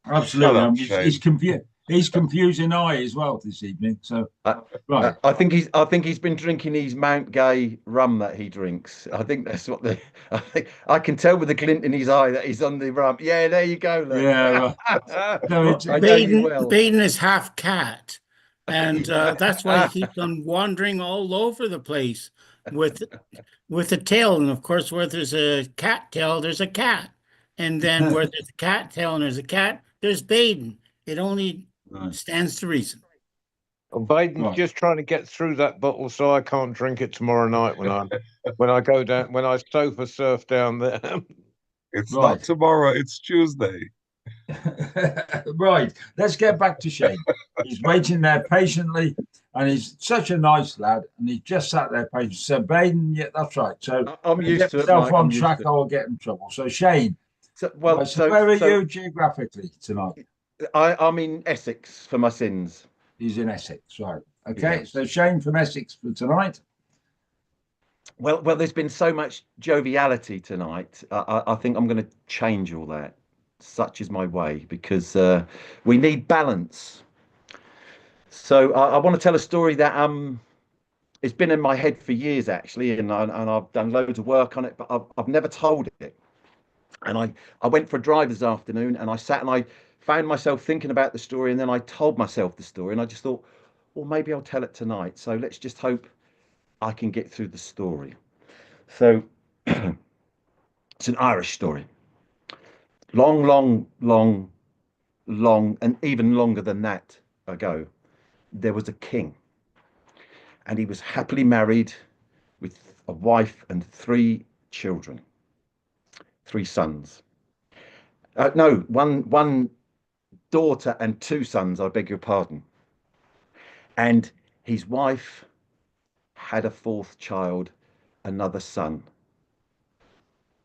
Absolutely. up, He's Shane. confused. He's confusing I as well this evening. So right. I think he's been drinking his Mount Gay rum that he drinks. I think that's what I can tell with the glint in his eye that he's on the rum. Yeah, there you go. Look. Yeah. So it's I know you Baden, well. Baden is half cat, and that's why he keeps on wandering all over the place with a tail. And of course, where there's a cat tail, there's a cat, and then where there's a cat tail and there's a cat, there's Baden. It only right. stands to reason. Biden's Right. just trying to get through that bottle so I can't drink it tomorrow night when I go down, when I sofa surf down there. It's Right. not tomorrow, it's Tuesday. Right. Let's get back to Shane. He's waiting there patiently, and he's such a nice lad, and he just sat there patiently. So Baden, yeah, that's right. So I'm to used get to it, myself Mike. on I'm used track, to it. I'll get in trouble. So Shane, So, right, so where are you geographically tonight? I'm in Essex for my sins. He's in Essex, right? Okay, Yeah. so Shane from Essex for tonight. Well, there's been so much joviality tonight. I think I'm going to change all that. Such is my way, because we need balance. So I want to tell a story that it's been in my head for years actually, and I've done loads of work on it, but I've never told it. And I went for a drive this afternoon, and I sat and I found myself thinking about the story, and then I told myself the story, and I just thought, well, maybe I'll tell it tonight. So let's just hope I can get through the story. So it's an Irish story. Long, long, long, long, and even longer than that ago, there was a king, and he was happily married with a wife and 3 children, 3 sons. No, one daughter and 2 sons, I beg your pardon. And his wife had a 4th child, another son.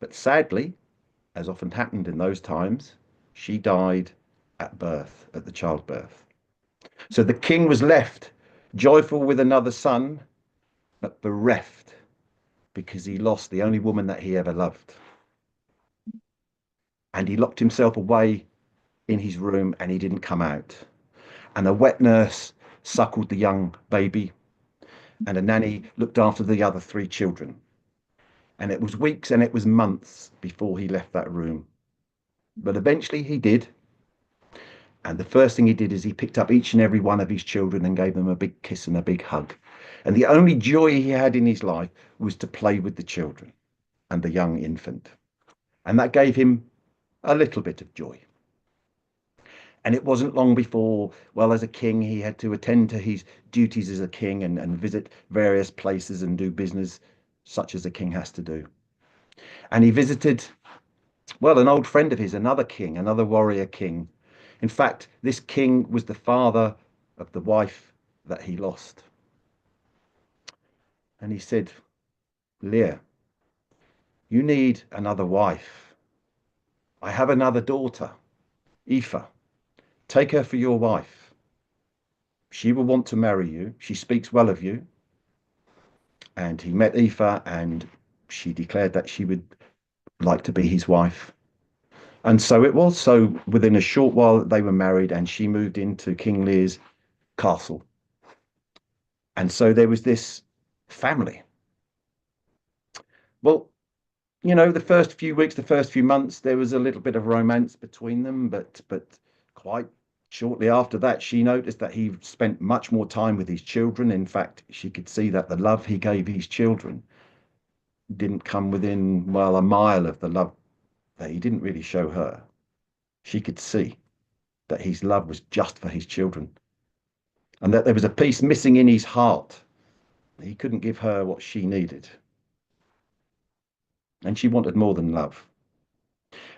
But sadly, as often happened in those times, she died at birth, at the childbirth. So the king was left joyful with another son, but bereft because he lost the only woman that he ever loved. And he locked himself away in his room and he didn't come out. And a wet nurse suckled the young baby, and a nanny looked after the other 3 children. And it was weeks and it was months before he left that room. But eventually he did. And the first thing he did is he picked up each and every one of his children and gave them a big kiss and a big hug. And the only joy he had in his life was to play with the children and the young infant. And that gave him a little bit of joy. And it wasn't long before, well, as a king, he had to attend to his duties as a king and visit various places and do business such as a king has to do. And he visited, well, an old friend of his, another king, another warrior king. In fact, this king was the father of the wife that he lost. And he said, Lear, you need another wife. I have another daughter, Aoife. Take her for your wife. She will want to marry you. She speaks well of you. And he met Aoife, and she declared that she would like to be his wife. And so it was. So within a short while they were married, and she moved into King Lear's castle. And so there was this family. Well, you know, the first few weeks, the first few months, there was a little bit of romance between them, but quite shortly after that, she noticed that he spent much more time with his children. In fact, she could see that the love he gave his children didn't come within, well, a mile of the love that he didn't really show her. She could see that his love was just for his children, and that there was a piece missing in his heart. He couldn't give her what she needed. And she wanted more than love.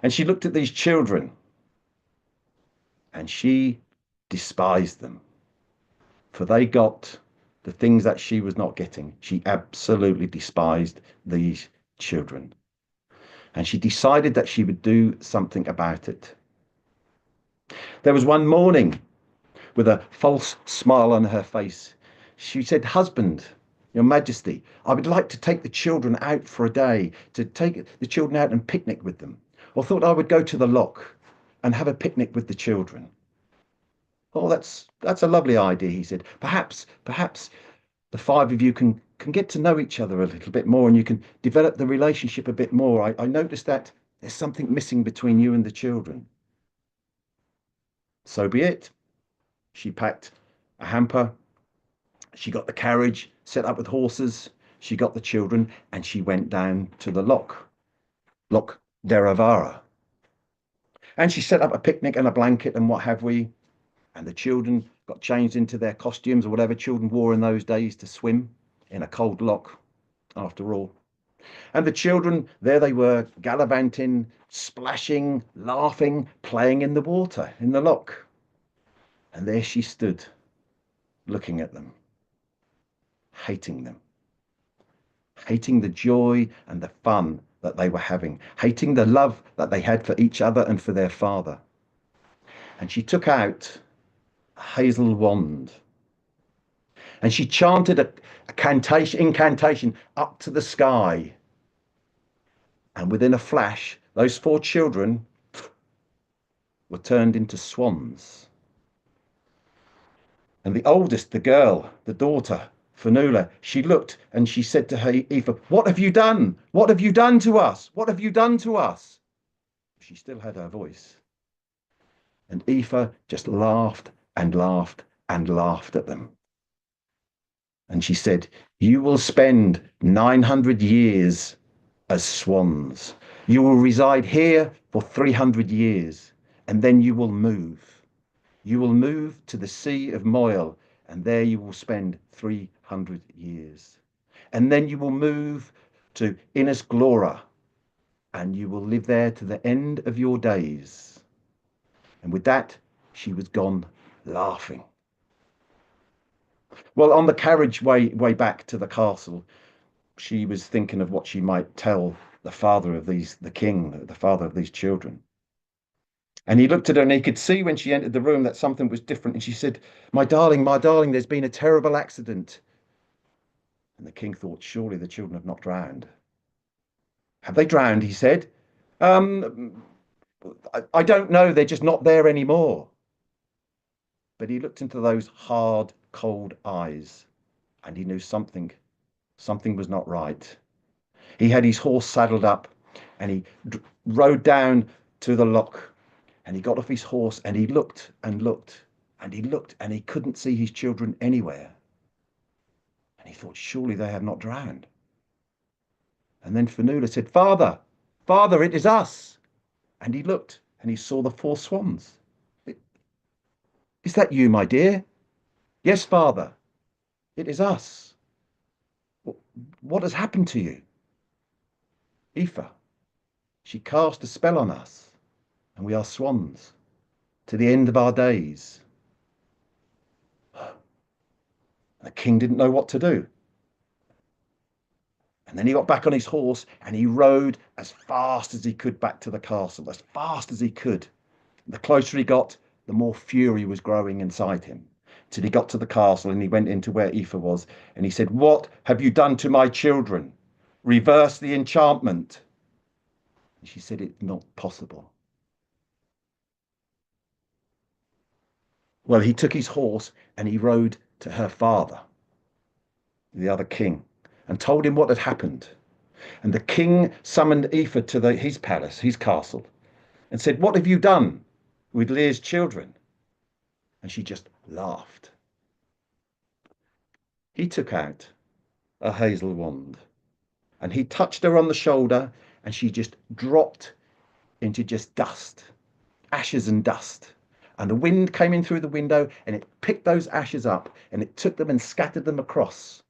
And she looked at these children and she despised them, for they got the things that she was not getting. She absolutely despised these children. And she decided that she would do something about it. There was one morning, with a false smile on her face, she said, Husband, Your Majesty, I would like to take the children out for a day, to take the children out and picnic with them. Or thought I would go to the loch and have a picnic with the children. Oh, that's a lovely idea, he said. Perhaps the 5 of you can get to know each other a little bit more, and you can develop the relationship a bit more. I noticed that there's something missing between you and the children. So be it. She packed a hamper. She got the carriage set up with horses. She got the children, and she went down to the Loch Deravara. And she set up a picnic and a blanket and what have we. And the children got changed into their costumes or whatever children wore in those days to swim in a cold loch, after all. And the children, there they were, gallivanting, splashing, laughing, playing in the water, in the loch. And there she stood, looking at them, hating the joy and the fun that they were having, hating the love that they had for each other and for their father. And she took out a hazel wand, and she chanted a incantation up to the sky. And within a flash, those 4 children were turned into swans. And the oldest, the girl, the daughter, Fionnuala, she looked and she said to her Aoife, What have you done? What have you done to us? What have you done to us? She still had her voice. And Aoife just laughed and laughed and laughed at them. And she said, "You will spend 900 years as swans. You will reside here for 300 years, and then you will move. You will move to the Sea of Moyle, and there you will spend 300 years. And then you will move to Innis Glora, and you will live there to the end of your days." And with that, she was gone, laughing. Well, on the carriage way back to the castle, she was thinking of what she might tell the father of the king, the father of these children. And he looked at her and he could see when she entered the room that something was different. And she said, my darling, there's been a terrible accident." And the king thought, surely the children have not drowned. "Have they drowned?" he said. I don't know. They're just not there anymore." But he looked into those hard, cold eyes and he knew something was not right. He had his horse saddled up and he rode down to the loch, and he got off his horse and he looked and looked and he looked and he couldn't see his children anywhere. And he thought, surely they have not drowned. And then Fionnuala said, Father, it is us." And he looked and he saw the 4 swans. "Is that you, my dear?" "Yes, Father, it is us." "What has happened to you?" "Aoife, she cast a spell on us, and we are swans to the end of our days." The king didn't know what to do. And then he got back on his horse and he rode as fast as he could back to the castle, as fast as he could. The closer he got, the more fury was growing inside him, till he got to the castle and he went into where Aoife was and he said, "What have you done to my children? Reverse the enchantment." And she said, "It's not possible." Well, he took his horse and he rode to her father, the other king, and told him what had happened. And the king summoned Aoife to his palace, his castle, and said, "What have you done with Lear's children?" And she just laughed. He took out a hazel wand and he touched her on the shoulder and she just dropped into just dust, ashes and dust. And the wind came in through the window and it picked those ashes up and it took them and scattered them across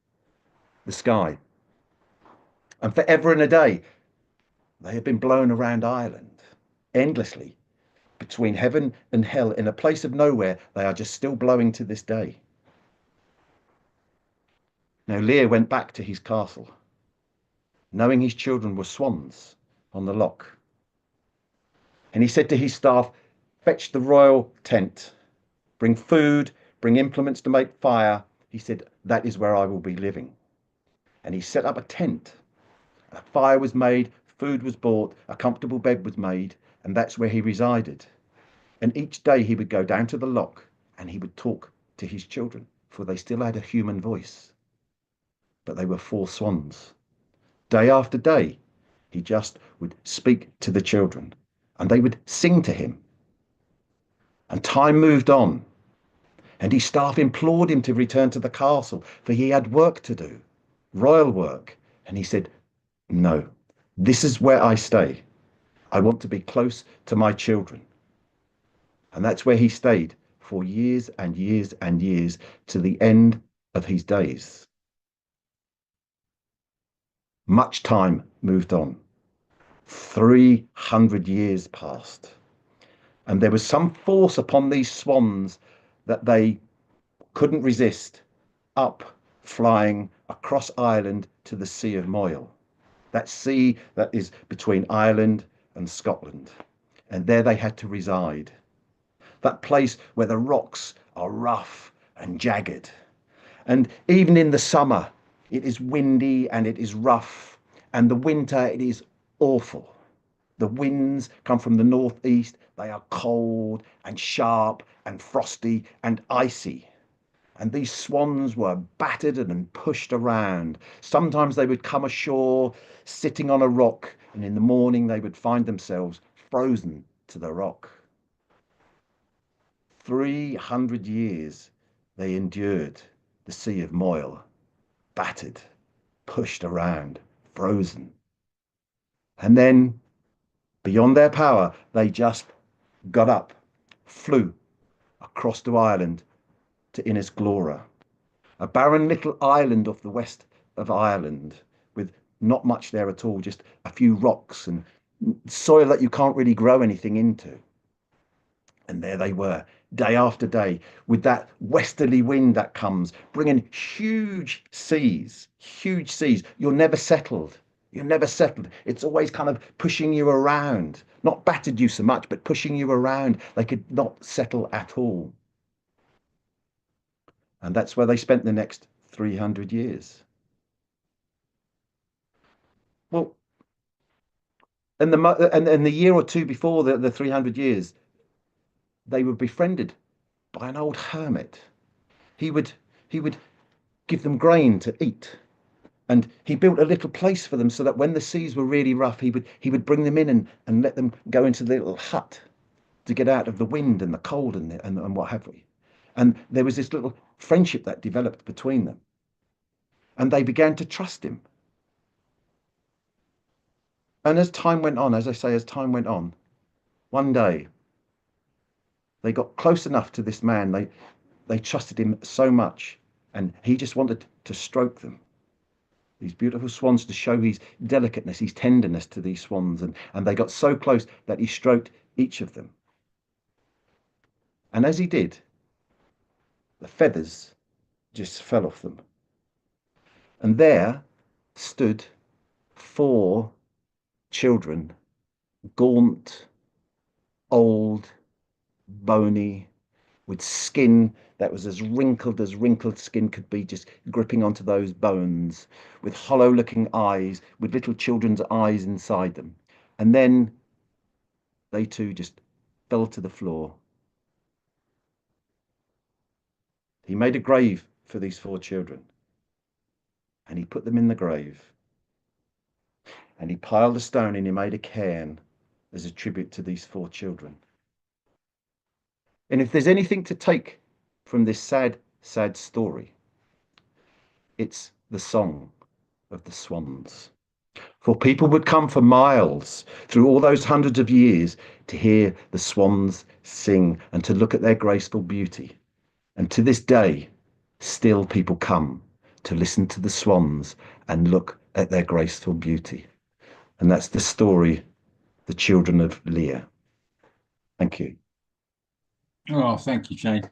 the sky. And forever and a day, they had been blown around Ireland endlessly, between heaven and hell, in a place of nowhere. They are just still blowing to this day. Now Lear went back to his castle, knowing his children were swans on the loch. And he said to his staff, "Fetch the royal tent, bring food, bring implements to make fire." He said, "That is where I will be living." And he set up a tent. A fire was made, food was bought, a comfortable bed was made, and that's where he resided. And each day he would go down to the loch and he would talk to his children, for they still had a human voice. But they were 4 swans. Day after day, he just would speak to the children and they would sing to him. And time moved on, and his staff implored him to return to the castle, for he had work to do, royal work. And he said, "No, this is where I stay. I want to be close to my children." And that's where he stayed for years and years and years, to the end of his days. Much time moved on. 300 years passed. And there was some force upon these swans that they couldn't resist, up flying across Ireland to the Sea of Moyle, that sea that is between Ireland and Scotland. And there they had to reside. That place where the rocks are rough and jagged. And even in the summer, it is windy and it is rough. And the winter, it is awful. The winds come from the northeast. They are cold and sharp and frosty and icy. And these swans were battered and pushed around. Sometimes they would come ashore sitting on a rock, and in the morning they would find themselves frozen to the rock. 300 years they endured the sea of moil, battered, pushed around, frozen. And then, beyond their power, they just got up, flew across to Ireland, to Innisglora, a barren little island off the west of Ireland with not much there at all, just a few rocks and soil that you can't really grow anything into. And there they were, day after day, with that westerly wind that comes, bringing huge seas, huge seas. You're never settled. You're never settled. It's always kind of pushing you around, not battered you so much, but pushing you around. They could not settle at all. And that's where they spent the next 300 years. Well, and the year or two before the 300 years, they were befriended by an old hermit. He would give them grain to eat, and he built a little place for them so that when the seas were really rough, he would bring them in and let them go into the little hut to get out of the wind and the cold and what have we. And there was this little friendship that developed between them, and they began to trust him. And as time went on, as I say, as time went on, one day they got close enough to this man. They trusted him so much, and he just wanted to stroke them, these beautiful swans, to show his delicateness, his tenderness to these swans. And they got so close that he stroked each of them. And as he did, the feathers just fell off them. And there stood 4 children, gaunt, old, bony, with skin that was as wrinkled skin could be, just gripping onto those bones, with hollow-looking eyes, with little children's eyes inside them. And then they too just fell to the floor. He made a grave for these 4 children, and he put them in the grave. And he piled a stone and he made a cairn as a tribute to these 4 children. And if there's anything to take from this sad, sad story, it's the song of the swans. For people would come for miles through all those hundreds of years to hear the swans sing and to look at their graceful beauty. And to this day, still people come to listen to the swans and look at their graceful beauty. And that's the story, The Children of Lear. Thank you. Oh, thank you, Shane.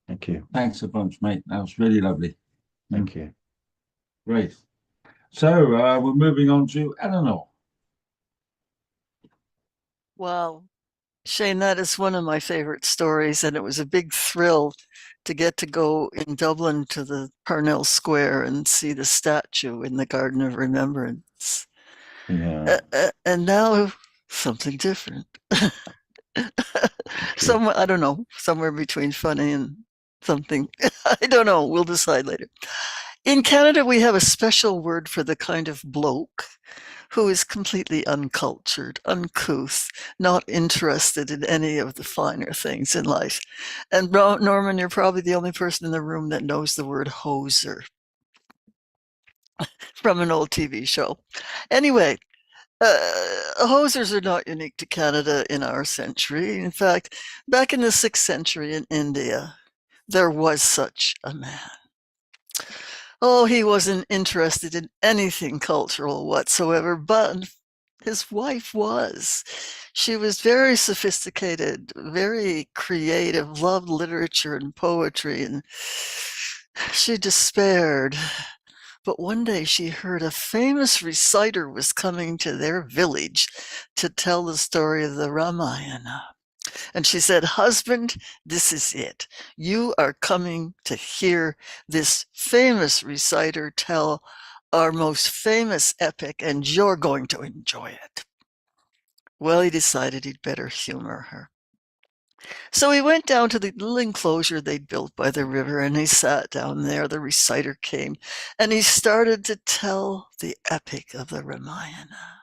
Thank you. Thanks a bunch, mate. That was really lovely. Thank you. Great. So we're moving on to Eleanor. Wow. Shane, that is one of my favorite stories, and it was a big thrill to get to go in Dublin to the Parnell Square and see the statue in the Garden of Remembrance. Yeah. And now something different. I don't know, somewhere between funny and something. I don't know. We'll decide later. In Canada, we have a special word for the kind of bloke who is completely uncultured, uncouth, not interested in any of the finer things in life. And Norman, you're probably the only person in the room that knows the word hoser from an old TV show. Anyway, hosers are not unique to Canada in our century. In fact, back in the 6th century in India, there was such a man. Oh, he wasn't interested in anything cultural whatsoever, but his wife was. She was very sophisticated, very creative, loved literature and poetry, and she despaired. But one day she heard a famous reciter was coming to their village to tell the story of the Ramayana. And she said, "Husband, this is it. You are coming to hear this famous reciter tell our most famous epic, and you're going to enjoy it." Well, he decided he'd better humor her. So he went down to the little enclosure they'd built by the river, and he sat down there. The reciter came, and he started to tell the epic of the Ramayana.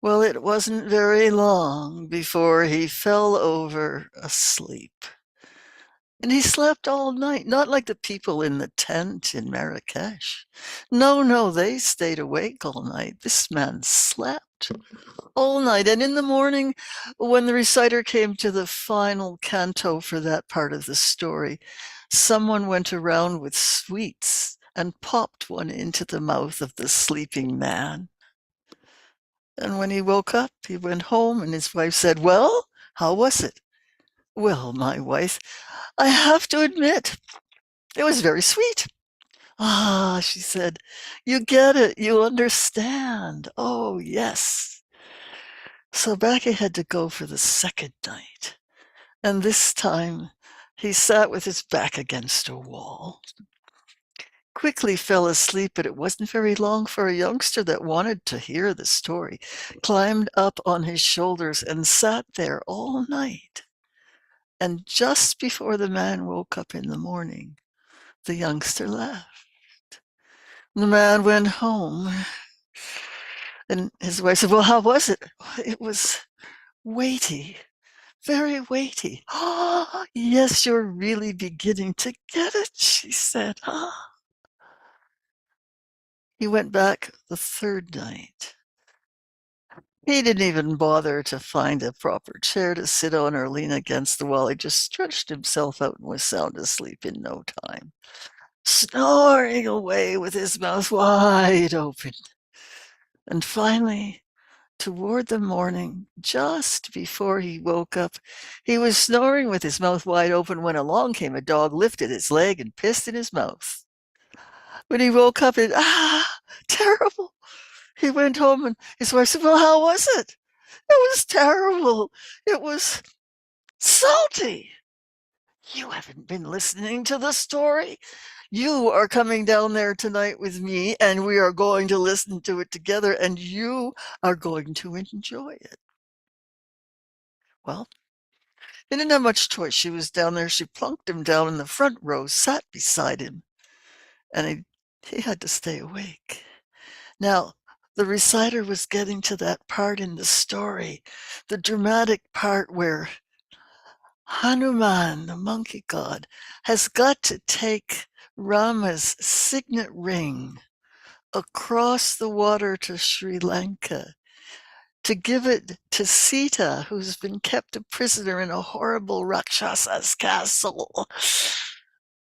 Well, it wasn't very long before he fell over asleep. And he slept all night, not like the people in the tent in Marrakesh. No, no, they stayed awake all night. This man slept all night. And in the morning, when the reciter came to the final canto for that part of the story, someone went around with sweets and popped one into the mouth of the sleeping man. And when he woke up, he went home and his wife said, "Well, how was it?" "Well, my wife, I have to admit, it was very sweet." "Ah," she said, "you get it, you understand. Oh, yes." So back he had to go for the second night. And this time he sat with his back against a wall. Quickly fell asleep, but it wasn't very long for a youngster that wanted to hear the story, climbed up on his shoulders and sat there all night. And just before the man woke up in the morning, the youngster left. The man went home, and his wife said, "Well, how was it?" "It was weighty, very weighty." "Ah, yes, you're really beginning to get it," she said. "Ah." He went back the third night. He didn't even bother to find a proper chair to sit on or lean against the wall. He just stretched himself out and was sound asleep in no time, snoring away with his mouth wide open. And finally, toward the morning, just before he woke up, he was snoring with his mouth wide open when along came a dog, lifted its leg, and pissed in his mouth. When he woke up, terrible. He went home and his wife said, "Well, how was it?" "It was terrible. It was salty." "You haven't been listening to the story. You are coming down there tonight with me, and we are going to listen to it together, and you are going to enjoy it." Well, he didn't have much choice. She was down there. She plunked him down in the front row, sat beside him, and he had to stay awake. Now, the reciter was getting to that part in the story, the dramatic part where Hanuman, the monkey god, has got to take Rama's signet ring across the water to Sri Lanka to give it to Sita, who's been kept a prisoner in a horrible Rakshasa's castle.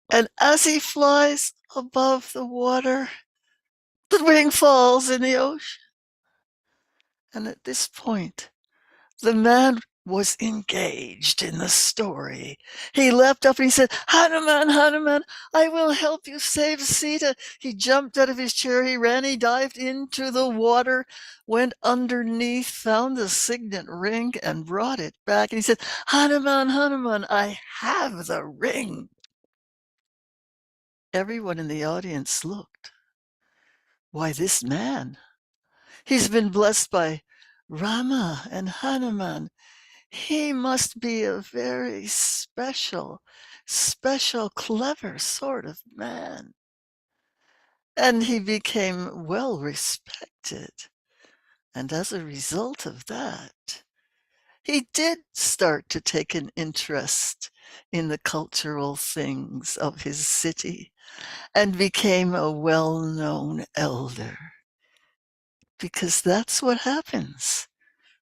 And as he flies above the water, the ring falls in the ocean. And at this point, the man was engaged in the story. He leapt up and he said, "Hanuman, Hanuman, I will help you save Sita." He jumped out of his chair, he ran, he dived into the water, went underneath, found the signet ring and brought it back. And he said, "Hanuman, Hanuman, I have the ring." Everyone in the audience looked. Why, this man, he's been blessed by Rama and Hanuman. He must be a very special, clever sort of man. And he became well respected. And as a result of that, he did start to take an interest in the cultural things of his city and became a well-known elder. Because that's what happens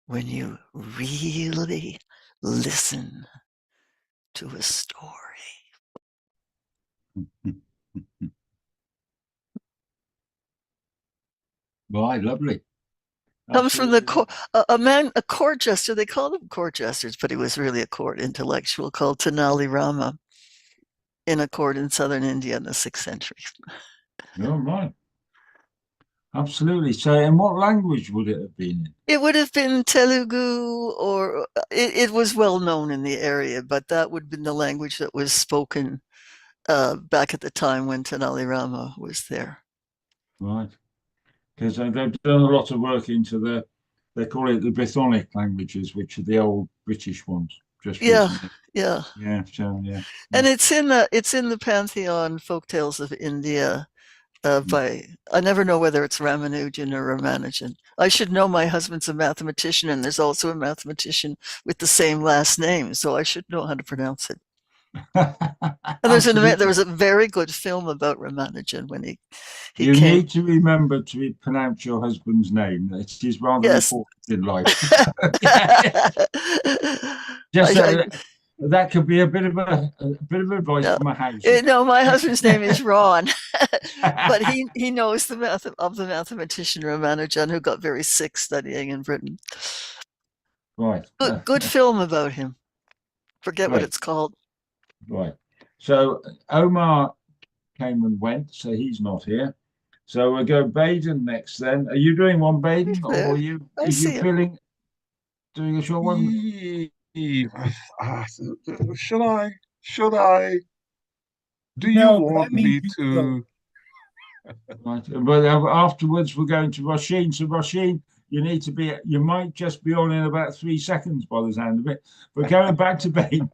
when you really listen to a story. Right, lovely. Comes from the Absolutely. a court jester. They called him court jesters, but he was really a court intellectual called Tenali Rama in a court in southern India in the 6th century. Oh, right. Absolutely. So, in what language would it have been in? It would have been Telugu, or it was well known in the area, but that would have been the language that was spoken back at the time when Tenali Rama was there. Right. Because they've done a lot of work into they call it the Brythonic languages, which are the old British ones, just recently. Yeah. Yeah, so, yeah. And it's in the pantheon folktales of India I never know whether it's Ramanujan or Ramanujan. I should know my husband's a mathematician, and there's also a mathematician with the same last name, so I should know how to pronounce it. And there was a very good film about Ramanujan when he you came. need to remember to pronounce your husband's name. It is rather Yes. important in life. Just that could be a bit of advice from a house. No, my husband's name is Ron, but he knows the mathematician Ramanujan, who got very sick studying in Britain. Right. Good film about him. Forget Right. what it's called. Right. So Omar came and went, so he's not here. So we'll go Baden next then. Are you doing one, Baden, or are you feeling doing a short one? Should I? Do you want me to? Right. But afterwards we're going to Rasheen. So Rasheen, you might just be on in about 3 seconds by the sound of it. But going back to Baden.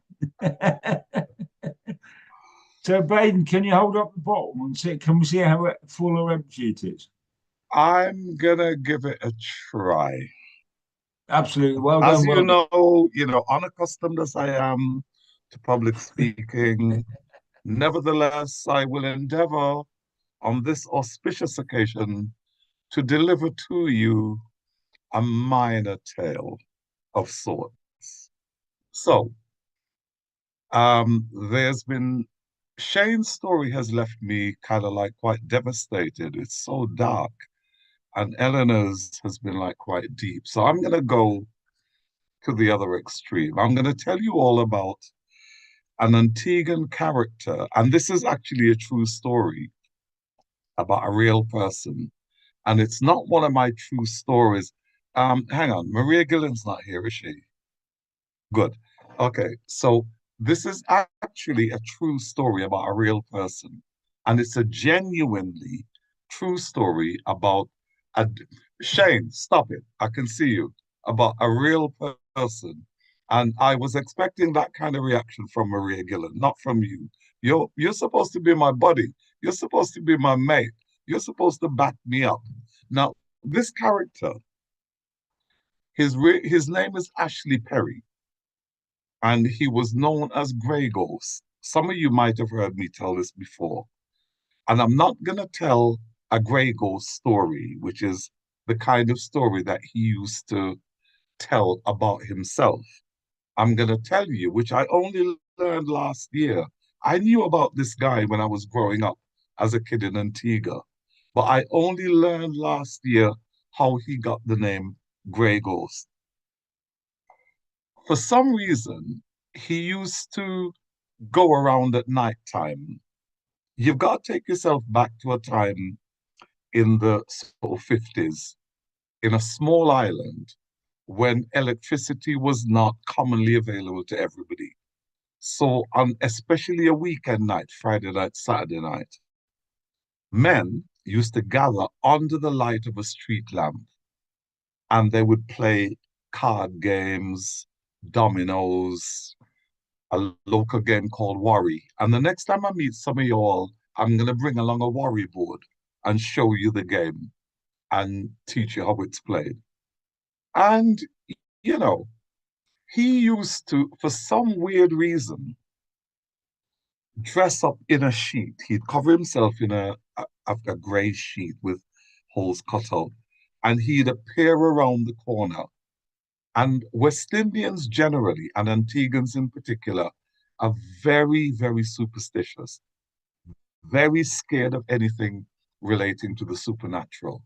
So Baden, can you hold up the bottom and see? Can we see how full or empty it is? I'm gonna give it a try. Absolutely. Well As done. you know, unaccustomed as I am to public speaking, nevertheless, I will endeavor on this auspicious occasion to deliver to you a minor tale of sorts. So, there's been Shane's story has left me kind of like quite devastated. It's so dark. And Eleanor's has been like quite deep. So I'm going to go to the other extreme. I'm going to tell you all about an Antiguan character. And this is actually a true story about a real person. And it's not one of my true stories. Hang on, Maria Gillen's not here, is she? Good. Okay, so this is actually a true story about a real person. And it's a genuinely true story about Shane, stop it. I can see you. About a real person. And I was expecting that kind of reaction from Maria Gillen, not from you. You're supposed to be my buddy. You're supposed to be my mate. You're supposed to back me up. Now, this character, his name is Ashley Perry, and he was known as Grey Ghost. Some of you might have heard me tell this before. And I'm not going to tell a Grey Ghost story, which is the kind of story that he used to tell about himself. I'm going to tell you, which I only learned last year. I knew about this guy when I was growing up as a kid in Antigua, but I only learned last year how he got the name Grey Ghost. For some reason, he used to go around at nighttime. You've got to take yourself back to a time in the sort of 50s in a small island when electricity was not commonly available to everybody. So on especially a weekend night, Friday night, Saturday night, men used to gather under the light of a street lamp and they would play card games, dominoes, a local game called Worry. And the next time I meet some of you all, I'm going to bring along a Worry board and show you the game and teach you how it's played. And, you know, he used to, for some weird reason, dress up in a sheet. He'd cover himself in a gray sheet with holes cut out, and he'd appear around the corner. And West Indians generally, and Antiguans in particular, are very, very superstitious, very scared of anything relating to the supernatural.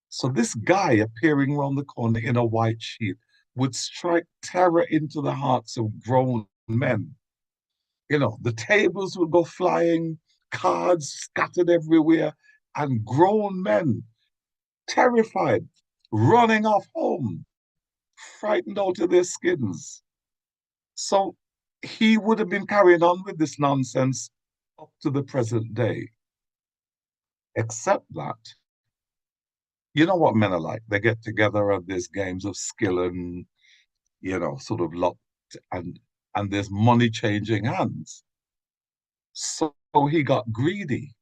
So this guy appearing around the corner in a white sheet would strike terror into the hearts of grown men. You know, the tables would go flying, cards scattered everywhere, and grown men, terrified, running off home, frightened out of their skins. So he would have been carrying on with this nonsense up to the present day. Except that, you know what men are like. They get together and there's games of skill and, you know, sort of luck, and there's money changing hands. So he got greedy.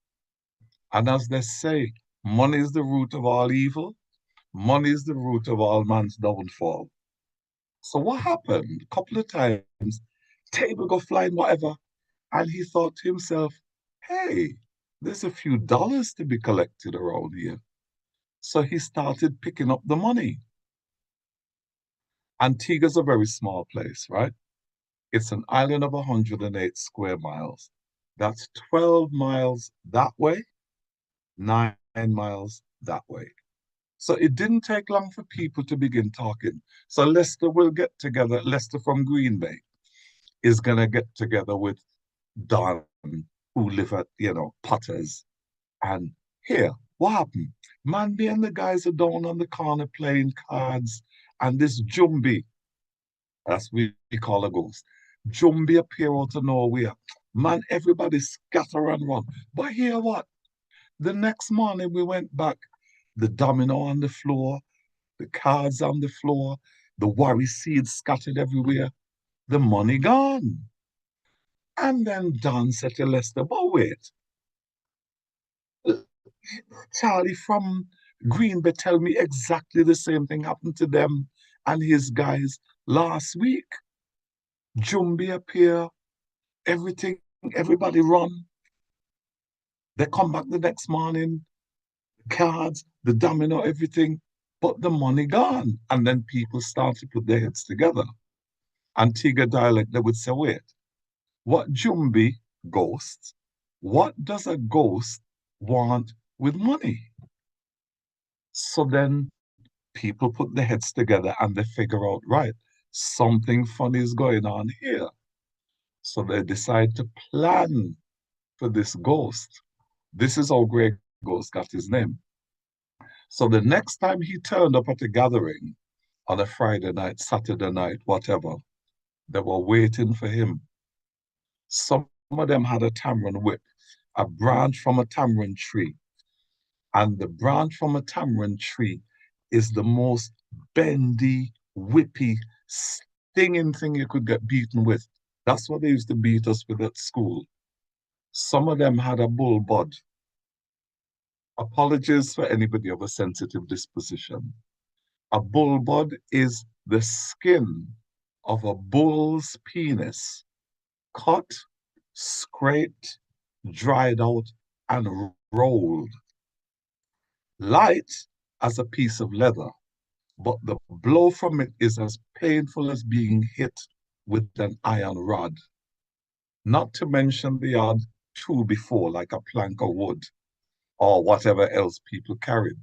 And as they say, money is the root of all evil. Money is the root of all man's downfall. So what happened? A couple of times, table go flying, whatever. And he thought to himself, hey, there's a few dollars to be collected around here. So he started picking up the money. Antigua's a very small place, right? It's an island of 108 square miles. That's 12 miles that way, 9 miles that way. So it didn't take long for people to begin talking. So Lester will get together, Lester from Green Bay is going to get together with Don, who live at, Potter's. And here, what happened? Man, me and the guys are down on the corner playing cards, and this Jumbi, that's what we call a ghost, Jumbi appear out of nowhere. Man, everybody scatter and run. But hear what? The next morning we went back, the domino on the floor, the cards on the floor, the worry seeds scattered everywhere, the money gone. And then Don said to Lester, but wait, Charlie from Green Bay tell me exactly the same thing happened to them and his guys last week. Jumbi appear, everything, everybody run. They come back the next morning, cards, the domino, everything, but the money gone. And then people start to put their heads together. Antigua dialect, they would say, wait, what Jumbi ghost? What does a ghost want with money? So then people put their heads together and they figure out, right, something funny is going on here. So they decide to plan for this ghost. This is how Grey Ghost got his name. So the next time he turned up at a gathering on a Friday night, Saturday night, whatever, they were waiting for him. Some of them had a tamarind whip, a branch from a tamarind tree. And the branch from a tamarind tree is the most bendy, whippy, stinging thing you could get beaten with. That's what they used to beat us with at school. Some of them had a bull bud. Apologies for anybody of a sensitive disposition. A bull bud is the skin of a bull's penis, cut, scraped, dried out, and rolled. Light as a piece of leather, but the blow from it is as painful as being hit with an iron rod. Not to mention the odd tool before, like a plank of wood or whatever else people carried.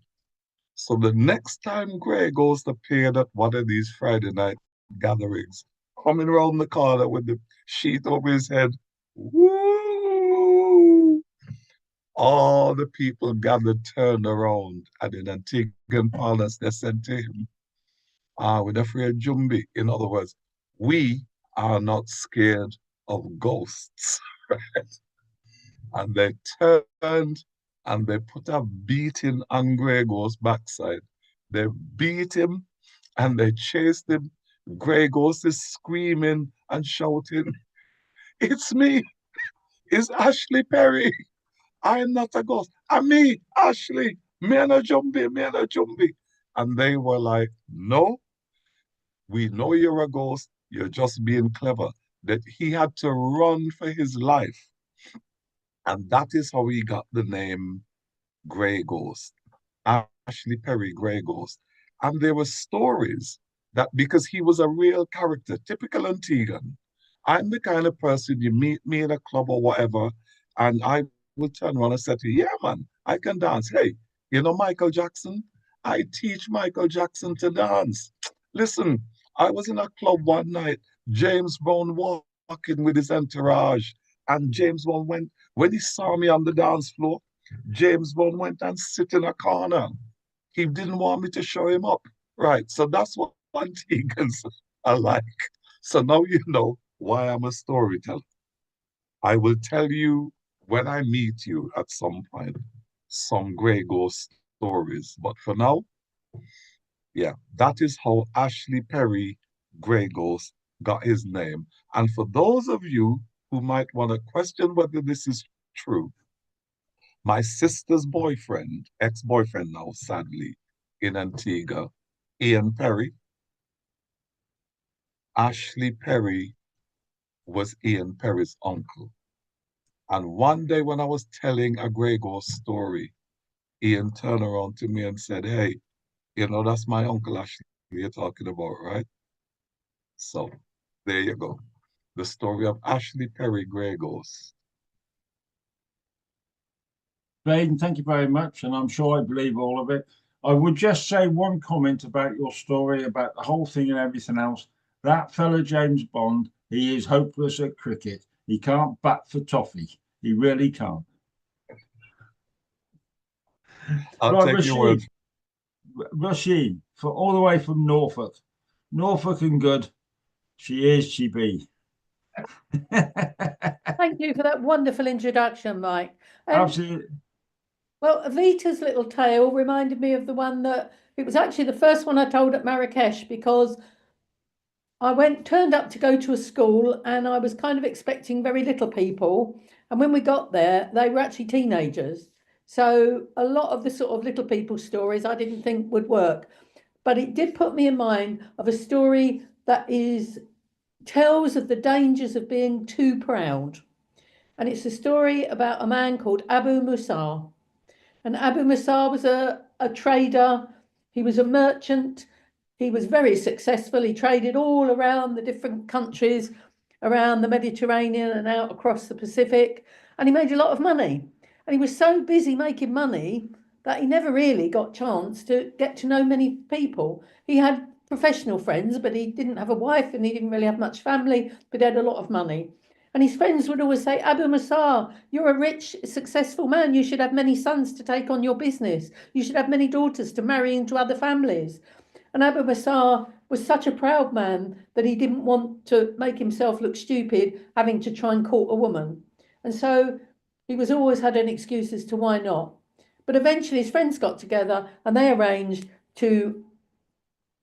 So the next time Grey Ghost appeared at one of these Friday night gatherings, coming around the corner with the sheet over his head, woo! All the people gathered, turned around, and in Antiguan parlance, they said to him, we're not afraid of Jumbi. In other words, we are not scared of ghosts. Right? And they turned and they put a beating on Grey Ghost's backside. They beat him and they chased him. Grey Ghost is screaming and shouting, it's me, it's Ashley Perry. I'm not a ghost. I'm me, Ashley. Me and a Jumbi, me and a Jumbi. And they were like, no, we know you're a ghost. You're just being clever. That he had to run for his life. And that is how he got the name Grey Ghost. Ashley Perry, Grey Ghost. And there were stories that because he was a real character, typical Antiguan. I'm the kind of person you meet me in a club or whatever, and I will turn around and say to you, yeah, man, I can dance. Hey, you know Michael Jackson? I teach Michael Jackson to dance. Listen, I was in a club one night, James Brown walking with his entourage, and James Brown went, when he saw me on the dance floor, James Brown went and sit in a corner. He didn't want me to show him up. Right, so that's what Antiguans are like. So now you know why I'm a storyteller. I will tell you when I meet you at some point, some Grey Ghost stories. But for now, yeah, that is how Ashley Perry, Grey Ghost, got his name. And for those of you who might want to question whether this is true, My sister's boyfriend, ex-boyfriend now, sadly, in Antigua, Ian Perry. Ashley Perry was Ian Perry's uncle. And one day when I was telling a Grey Ghost story, Ian turned around to me and said, hey, you know, that's my uncle Ashley you're talking about, right? So there you go. The story of Ashley Perry Grey Ghost. Baden, thank you very much, and I'm sure I believe all of it. I would just say one comment about your story, about the whole thing and everything else. That fellow James Bond, he is hopeless at cricket. He can't bat for toffee. He really can't. I'll Right, take your word. Rasheen, for all the way from Norfolk. Norfolk and good. She is, she be. Thank you for that wonderful introduction, Mike. Absolutely. Well, Avita's little tale reminded me of the one that it was actually the first one I told at Marrakesh, because I turned up to go to a school and I was kind of expecting very little people. And when we got there, they were actually teenagers. So a lot of the sort of little people stories I didn't think would work. But it did put me in mind of a story that tells of the dangers of being too proud. And it's a story about a man called Abu Musa. And Abu Musa was a trader. He was a merchant. He was very successful. He traded all around the different countries, around the Mediterranean and out across the Pacific. And he made a lot of money. And he was so busy making money that he never really got a chance to get to know many people. He had professional friends, but he didn't have a wife and he didn't really have much family, but he had a lot of money. And his friends would always say, Abu Musa, you're a rich, successful man. You should have many sons to take on your business. You should have many daughters to marry into other families. And Abu Musa was such a proud man that he didn't want to make himself look stupid having to try and court a woman. And so he was always had an excuse as to why not. But eventually his friends got together and they arranged to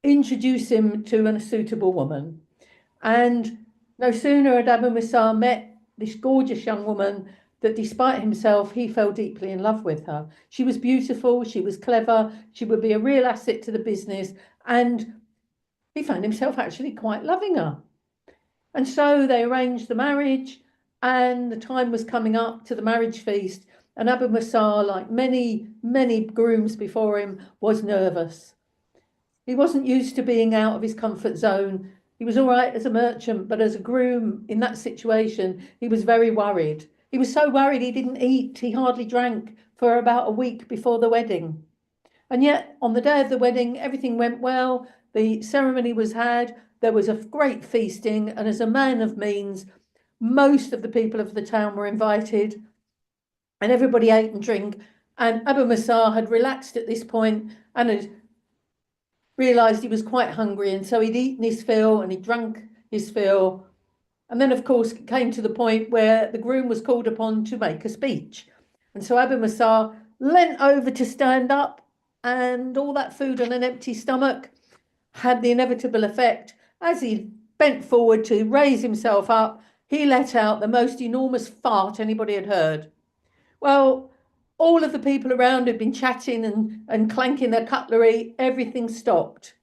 introduce him to a suitable woman. And no sooner had Abu Musa met this gorgeous young woman that despite himself, he fell deeply in love with her. She was beautiful, she was clever, she would be a real asset to the business, and he found himself actually quite loving her. And so they arranged the marriage, and the time was coming up to the marriage feast, and Abu Musa, like many, many grooms before him, was nervous. He wasn't used to being out of his comfort zone. He was all right as a merchant, but as a groom in that situation, he was very worried. He was so worried he didn't eat, he hardly drank for about a week before the wedding. And yet, on the day of the wedding, everything went well. The ceremony was had, there was a great feasting, and as a man of means, most of the people of the town were invited, and everybody ate and drank. And Abu Musa had relaxed at this point and had realised he was quite hungry, and so he'd eaten his fill and he'd drunk his fill. And then, of course, it came to the point where the groom was called upon to make a speech. And so Abu Musa leant over to stand up, and all that food on an empty stomach had the inevitable effect. As he bent forward to raise himself up, he let out the most enormous fart anybody had heard. Well, all of the people around had been chatting and clanking their cutlery. Everything stopped.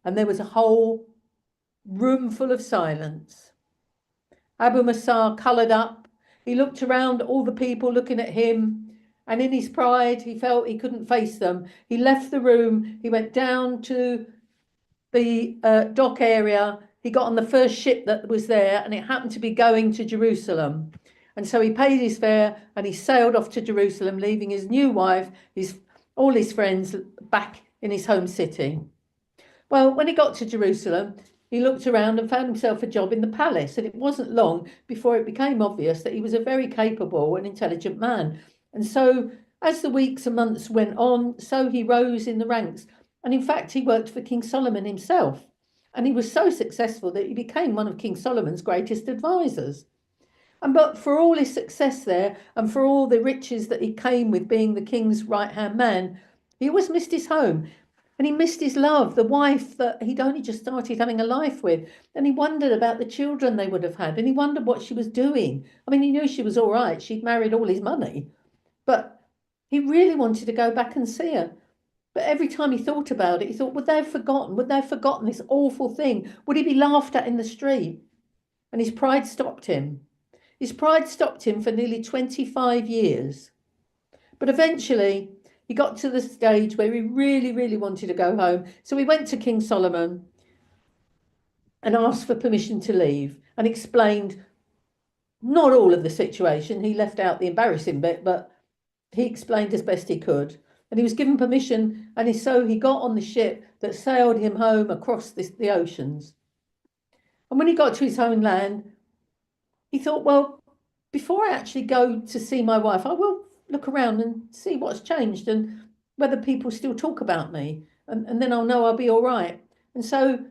And there was a whole room full of silence. Abu Musa coloured up. He looked around at all the people looking at him. And in his pride, he felt he couldn't face them. He left the room. He went down to the dock area. He got on the first ship that was there, and it happened to be going to Jerusalem. And so he paid his fare and he sailed off to Jerusalem, leaving his new wife, all his friends back in his home city. Well, when he got to Jerusalem, he looked around and found himself a job in the palace. And it wasn't long before it became obvious that he was a very capable and intelligent man. And so as the weeks and months went on, so he rose in the ranks. And in fact, he worked for King Solomon himself. And he was so successful that he became one of King Solomon's greatest advisors. But for all his success there and for all the riches that he came with being the king's right-hand man, he always missed his home. And he missed his love, the wife that he'd only just started having a life with. And he wondered about the children they would have had. And he wondered what she was doing. I mean, he knew she was all right. She'd married all his money. but he really wanted to go back and see her. But every time he thought about it, he thought, would they have forgotten? Would they have forgotten this awful thing? Would he be laughed at in the street? And his pride stopped him. His pride stopped him for nearly 25 years. But eventually, he got to the stage where he really, really wanted to go home. So he went to King Solomon and asked for permission to leave and explained not all of the situation. He left out the embarrassing bit, but he explained as best he could. And he was given permission, and so he got on the ship that sailed him home across the oceans. And when he got to his homeland, he thought, well, before I actually go to see my wife, I will look around and see what's changed and whether people still talk about me. And then I'll know I'll be all right. And so,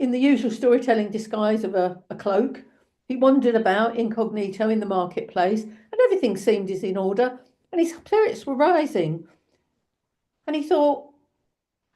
in the usual storytelling disguise of a cloak, he wandered about incognito in the marketplace, and everything seemed as in order, and his spirits were rising. And he thought,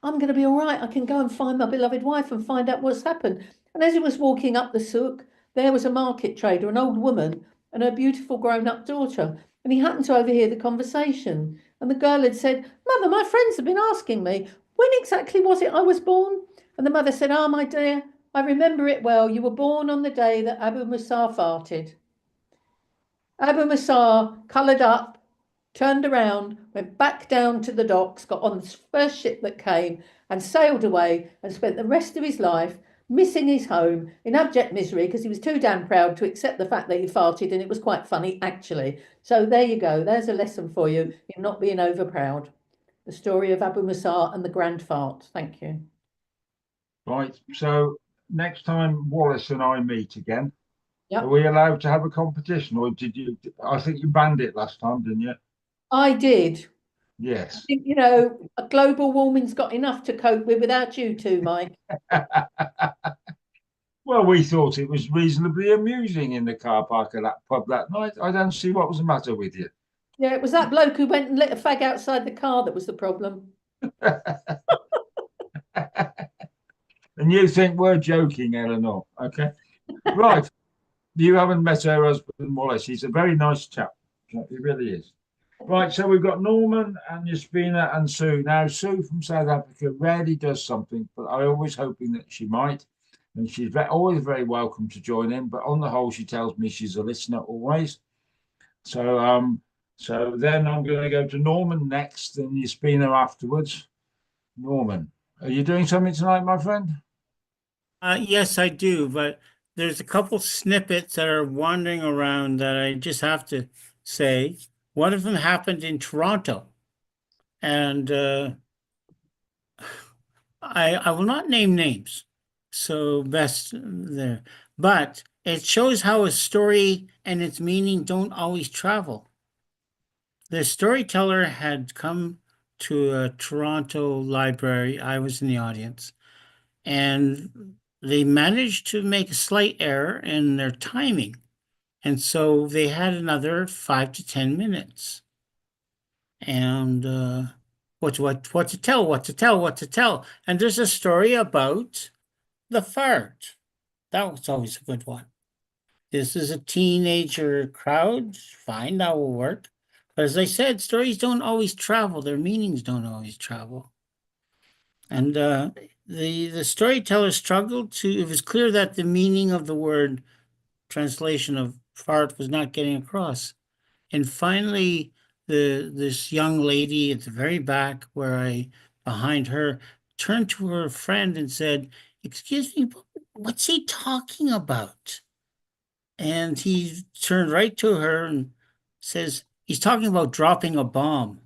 I'm going to be all right. I can go and find my beloved wife and find out what's happened. And as he was walking up the souk, there was a market trader, an old woman, and her beautiful grown-up daughter. And he happened to overhear the conversation. And the girl had said, Mother, my friends have been asking me, when exactly was it I was born? And the mother said, ah, my dear, I remember it well. You were born on the day that Abu Musa farted. Abu Musa coloured up, turned around, went back down to the docks, got on the first ship that came, and sailed away and spent the rest of his life missing his home in abject misery because he was too damn proud to accept the fact that he farted, and it was quite funny, actually. So there you go. There's a lesson for you in not being over proud. The story of Abu Musa and the grand fart. Thank you. Right. So next time Wallace and I meet again, Yep. are we allowed to have a competition, or did you? I think you banned it last time, didn't you? I did. Yes. I think, you know, global warming's got enough to cope with without you two, Mike. Well, we thought it was reasonably amusing in the car park of that pub that night. I don't see what was the matter with you. Yeah, it was that bloke who went and lit a fag outside the car that was the problem. And you think we're joking, Eleanor? Okay. Right. You haven't met her husband, Wallace. He's a very nice chap. He really is. Right. So we've got Norman and Yaspina and Sue. Now, Sue from South Africa rarely does something, but I always hoping that she might. And she's always very welcome to join in. But on the whole, she tells me she's a listener always. So, so then I'm going to go to Norman next and Yaspina afterwards. Norman, are you doing something tonight, my friend? Yes, I do, but there's a couple snippets that are wandering around that I just have to say. One of them happened in Toronto, and I will not name names, so best there. But it shows how a story and its meaning don't always travel. The storyteller had come to a Toronto library. I was in the audience, and they managed to make a slight error in their timing. And so they had another 5 to 10 minutes. And what to tell. And there's a story about the fart. That was always a good one. This is a teenager crowd. Fine, that will work. But as I said, stories don't always travel. Their meanings don't always travel. And the storyteller struggled to, it was clear that the meaning of the word translation of fart was not getting across. And finally, this young lady at the very back behind her, turned to her friend and said, "Excuse me, what's he talking about?" And he turned right to her and says, "He's talking about dropping a bomb,"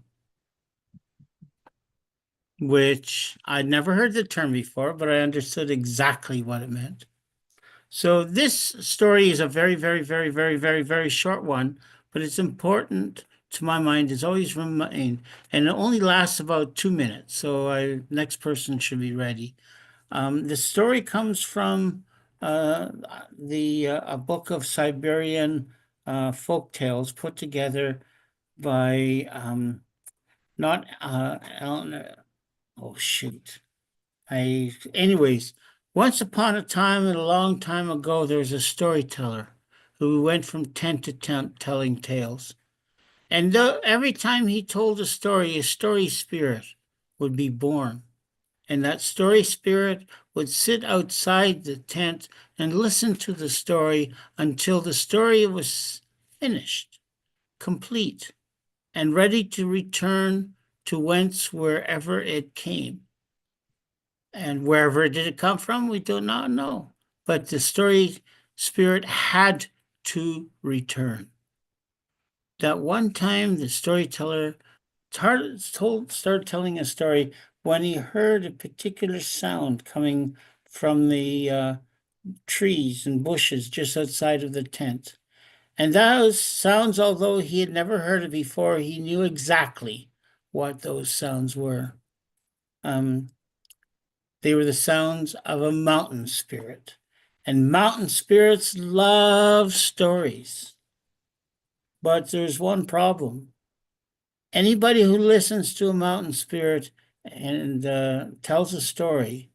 which I'd never heard the term before, but I understood exactly what it meant. So this story is a very, very, very, very, very, very short one, but it's important to my mind. It's always remained, and it only lasts about 2 minutes. So next person should be ready. The story comes from a book of Siberian folk tales put together by not Eleanor. Oh shoot! Anyways, once upon a time and a long time ago, there was a storyteller who went from tent to tent telling tales. And every time he told a story spirit would be born. And that story spirit would sit outside the tent and listen to the story until the story was finished, complete, and ready to return to whence wherever it came. And wherever did it come from, we do not know. But the story spirit had to return. That one time the storyteller started telling a story when he heard a particular sound coming from the trees and bushes just outside of the tent. And those sounds, although he had never heard it before, he knew exactly what those sounds were. They were the sounds of a mountain spirit. And mountain spirits love stories. But there's one problem. Anybody who listens to a mountain spirit and tells a story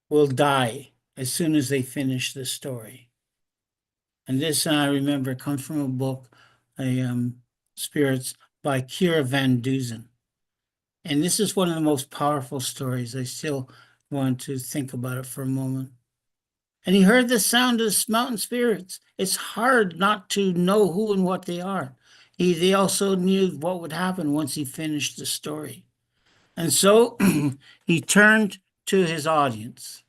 will die as soon as they finish the story. And this, I remember, comes from a book, Spirits by Kira Van Dusen. And this is one of the most powerful stories. I still want to think about it for a moment. And he heard the sound of mountain spirits. It's hard not to know who and what they are. They also knew what would happen once he finished the story. And so he turned to his audience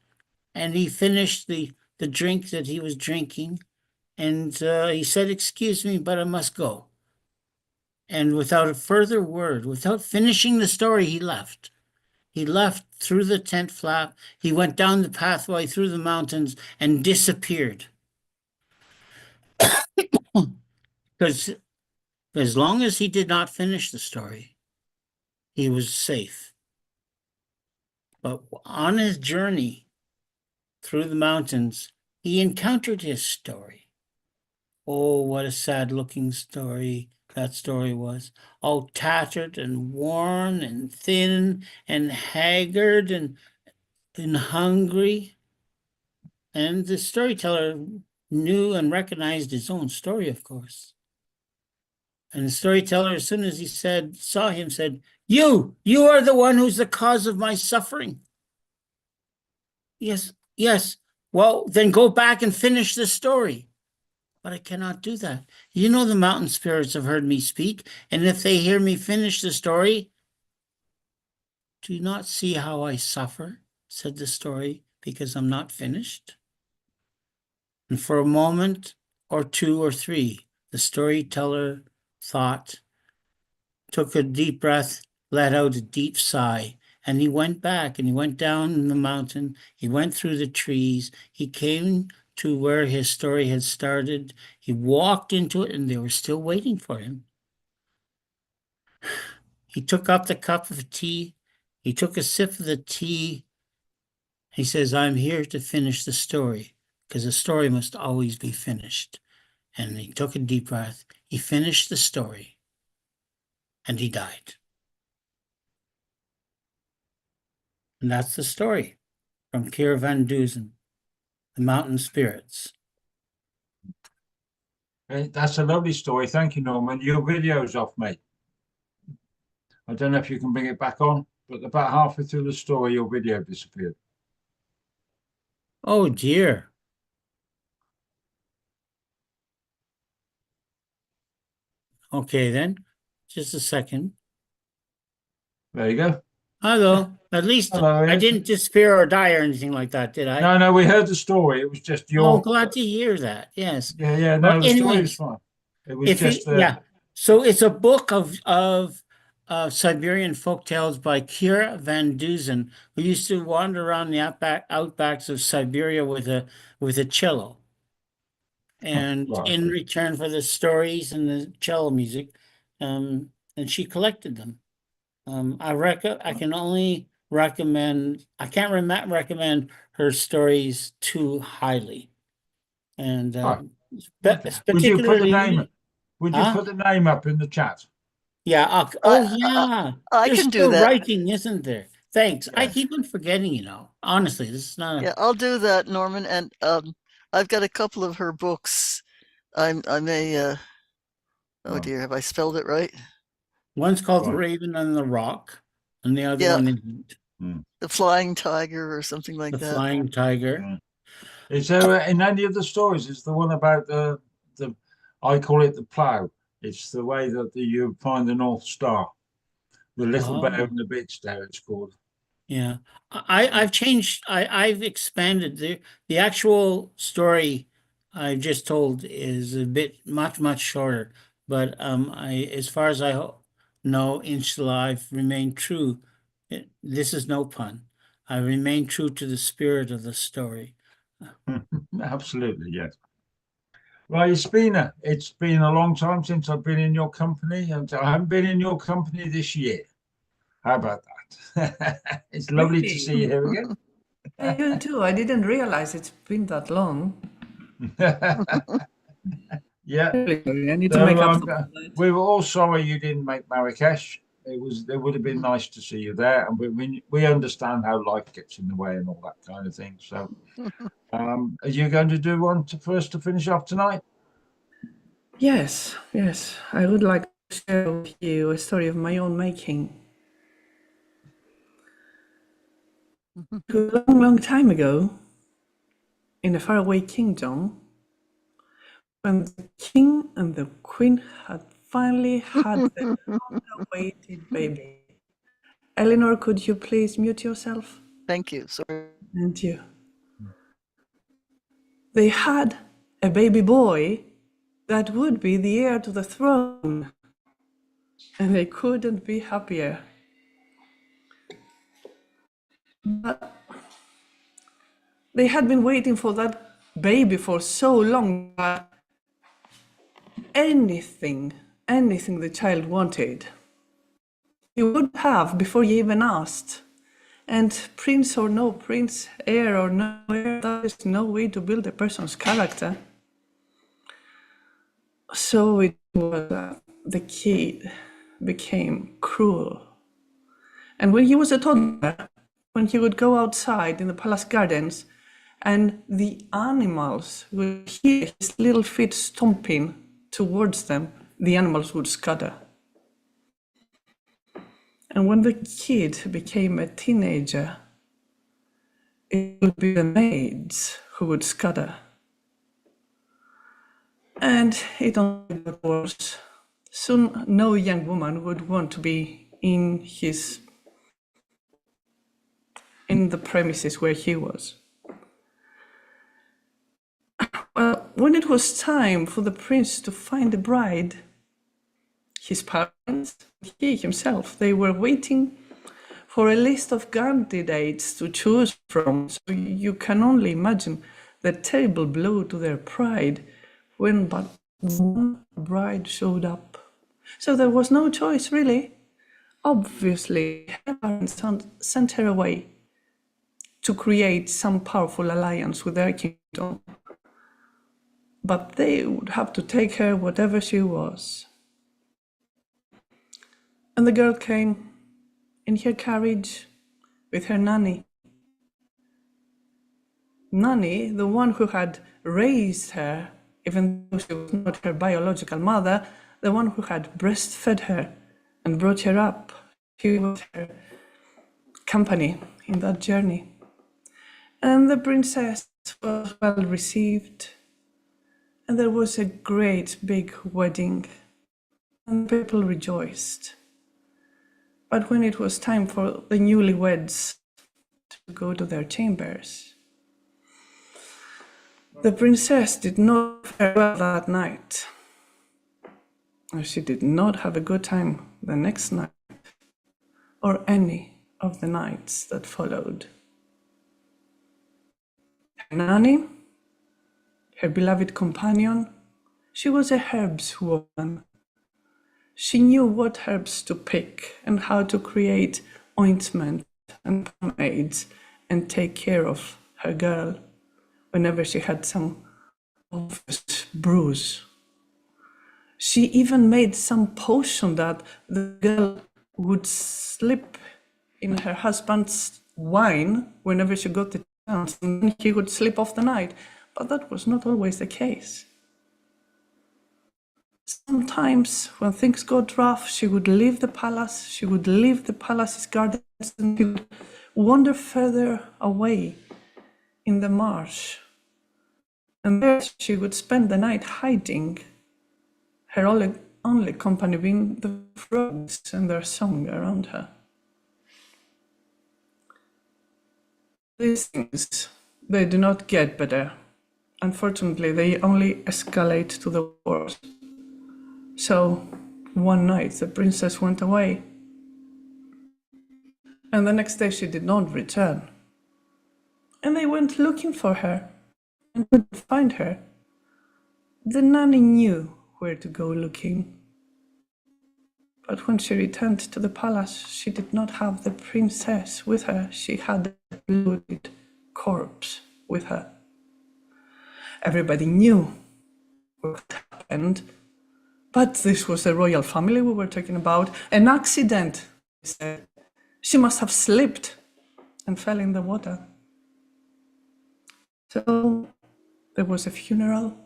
and he finished the drink that he was drinking. And he said, "Excuse me, but I must go." And without a further word, without finishing the story, he left. He left through the tent flap. He went down the pathway through the mountains and disappeared. Because as long as he did not finish the story, he was safe. But on his journey through the mountains, he encountered his story. Oh, what a sad-looking story that story was. All tattered and worn and thin and haggard and hungry. And the storyteller knew and recognized his own story, of course. And the storyteller, as soon as he saw him, said, you are the one who's the cause of my suffering." Yes. Well, then go back and finish the story." "But I cannot do that. You know the mountain spirits have heard me speak, and if they hear me finish the story..." "Do you not see how I suffer," said the story, "because I'm not finished?" And for a moment or two or three, the storyteller thought, took a deep breath, let out a deep sigh, and he went back and he went down the mountain. He went through the trees. He came to where his story had started. He walked into it and they were still waiting for him. He took up the cup of tea. He took a sip of the tea. He says, "I'm here to finish the story because the story must always be finished." And he took a deep breath. He finished the story and he died. And that's the story from Kira Van Dusen, The Mountain Spirits. That's a lovely story. Thank you, Norman. Your video's off, mate. I don't know if you can bring it back on, but about halfway through the story, your video disappeared. Oh, dear. Okay, then. Just a second. There you go. Hello. At least Hello, I Ian. didn't disappear or die or anything like that, did I? No, we heard the story. It was just Oh, your. glad to hear that. Yes. Yeah. Well, No, the story anyways, is fine. It was just. yeah. So it's a book of Siberian folk tales by Kira Van Dusen, who used to wander around the outbacks of Siberia with a cello. And right. in return for the stories and the cello music, and she collected them. I can only recommend. I can't recommend her stories too highly. And Would you put the name? particularly, Would you put the name up in the chat? yeah. Yeah. I There's can do still that. writing, isn't there? Thanks. I Yeah. keep on forgetting. Honestly, this is not. Yeah, I'll do that, Norman. And I've got a couple of her books. I may Oh dear, have I spelled it right? One's called The Right. Raven and the Rock, and the other Yeah. one isn't. The Flying Tiger or something like The that. Flying Tiger. Yeah. Is there in any of the stories? Is the one about the I call it the plough. It's the way that you find the North Star, the little bear Oh. and the big star. It's called. Yeah, I've changed. I've expanded the actual story I just told is a bit much shorter. But I as far as know, inshallah, I've remained true. This is no pun. I remain true to the spirit of the story. Absolutely, yes. Well, it's been a long time since I've been in your company, and I haven't been in your company this year. How about that? It's lovely to Really? see you here again. Yeah, you too. I didn't realize it's been that long. Yeah. Really sorry. I need to So make up for that. we were all sorry you didn't make Marrakesh. It would have been nice to see you there, and we understand how life gets in the way and all that kind of thing. So, are you going to do one to finish off tonight? Yes, yes. I would like to share with you a story of my own making. A long, long time ago, in a faraway kingdom, when the king and the queen had finally had the long-awaited baby. Eleanor, could you please mute yourself? Thank you. Sorry. Thank you. They had a baby boy that would be the heir to the throne, and they couldn't be happier. But they had been waiting for that baby for so long that anything the child wanted, he would have before he even asked. And prince or no prince, heir or no heir, that is no way to build a person's character. So it was the kid became cruel. And when he was a toddler, when he would go outside in the palace gardens and the animals would hear his little feet stomping towards them, the animals would scatter. And when the kid became a teenager, it would be the maids who would scatter. And it only got worse. Soon no young woman would want to be in the premises where he was. Well, when it was time for the prince to find a bride, his parents, he himself, they were waiting for a list of candidates to choose from. So you can only imagine the terrible blow to their pride when but one bride showed up. So there was no choice, really. Obviously, her parents sent her away to create some powerful alliance with their kingdom. But they would have to take her whatever she was. And the girl came in her carriage with her nanny. Nanny, the one who had raised her, even though she was not her biological mother, the one who had breastfed her and brought her up. She was her company in that journey. And the princess was well received, and there was a great big wedding, and people rejoiced. But when it was time for the newlyweds to go to their chambers, the princess did not fare well that night. She did not have a good time the next night, or any of the nights that followed. Her nanny, her beloved companion, she was a herbs woman. She knew what herbs to pick and how to create ointment and pomades and take care of her girl whenever she had some obvious bruise. She even made some potion that the girl would slip in her husband's wine whenever she got the chance, and then he would slip off the night. But that was not always the case. Sometimes when things got rough, she would leave the palace, she would leave the palace's gardens, and she would wander further away in the marsh. And there she would spend the night hiding, her only company being the frogs and their song around her. These things, they do not get better. Unfortunately, they only escalate to the worst. So, one night the princess went away, and the next day she did not return. And they went looking for her, and couldn't find her. The nanny knew where to go looking. But when she returned to the palace, she did not have the princess with her. She had a bloated corpse with her. Everybody knew what happened, but this was the royal family we were talking about. An accident, they said. She must have slipped and fell in the water. So there was a funeral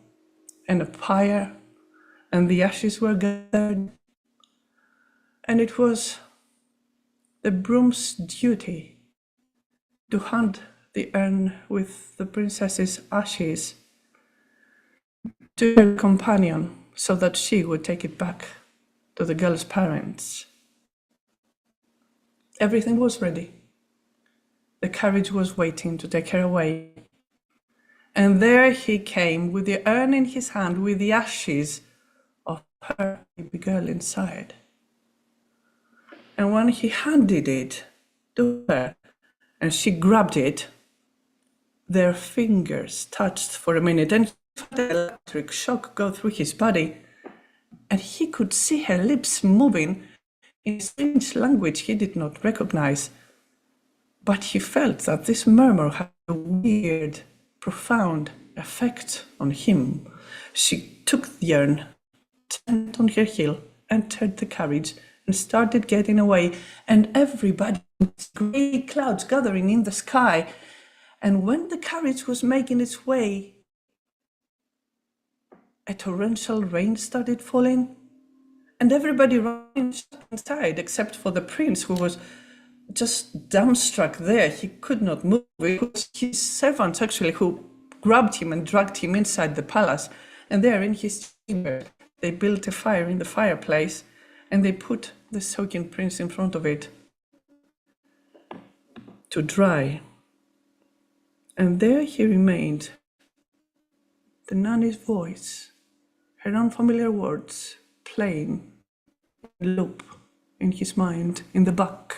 and a pyre, and the ashes were gathered. And it was the broom's duty to hand the urn with the princess's ashes to her companion so that she would take it back to the girl's parents. Everything was ready. The carriage was waiting to take her away. And there he came with the urn in his hand with the ashes of her baby girl inside. And when he handed it to her and she grabbed it, their fingers touched for a minute, and he felt an electric shock go through his body, and he could see her lips moving in a strange language he did not recognize. But he felt that this murmur had a weird, profound effect on him. She took the urn, turned on her heel, entered the carriage, and started getting away, and everybody, grey clouds gathering in the sky. And when the carriage was making its way, a torrential rain started falling, and everybody ran inside except for the prince, who was just dumbstruck there. He could not move. It was his servants actually who grabbed him and dragged him inside the palace. And there in his chamber, they built a fire in the fireplace, and they put the soaking prince in front of it to dry. And there he remained, the nanny's voice, her unfamiliar words playing in loop in his mind, in the back,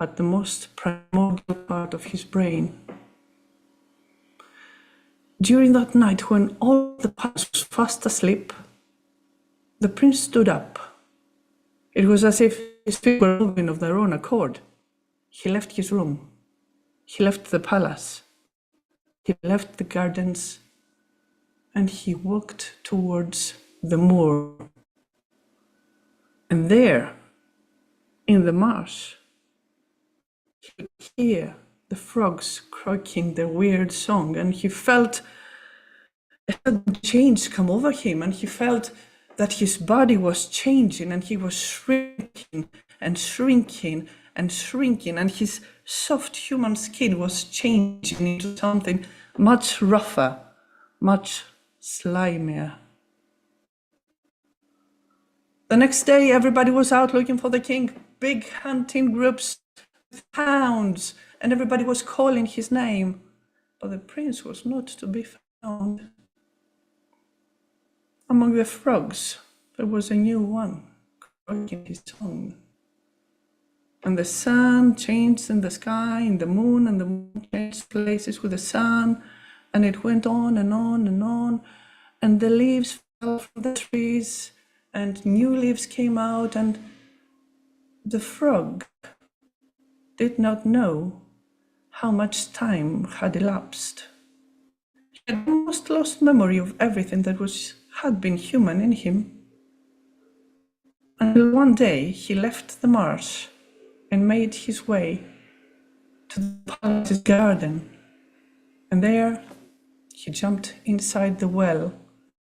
at the most primordial part of his brain. During that night, when all the palace was fast asleep, the prince stood up. It was as if his feet were moving of their own accord. He left his room. He left the palace. He left the gardens, and he walked towards the moor. And there, in the marsh, he could hear the frogs croaking their weird song, and he felt a sudden change come over him, and he felt that his body was changing, and he was shrinking and shrinking and shrinking, and his soft human skin was changing into something much rougher, much slimier. The next day, everybody was out looking for the king, big hunting groups with hounds, and everybody was calling his name, but the prince was not to be found. Among the frogs, there was a new one, croaking his song. And the sun changed in the sky, in the moon, and the moon changed places with the sun, and it went on and on and on, and the leaves fell from the trees, and new leaves came out, and the frog did not know how much time had elapsed. He had almost lost memory of everything that had been human in him. Until one day he left the marsh and made his way to the palace's garden. And there he jumped inside the well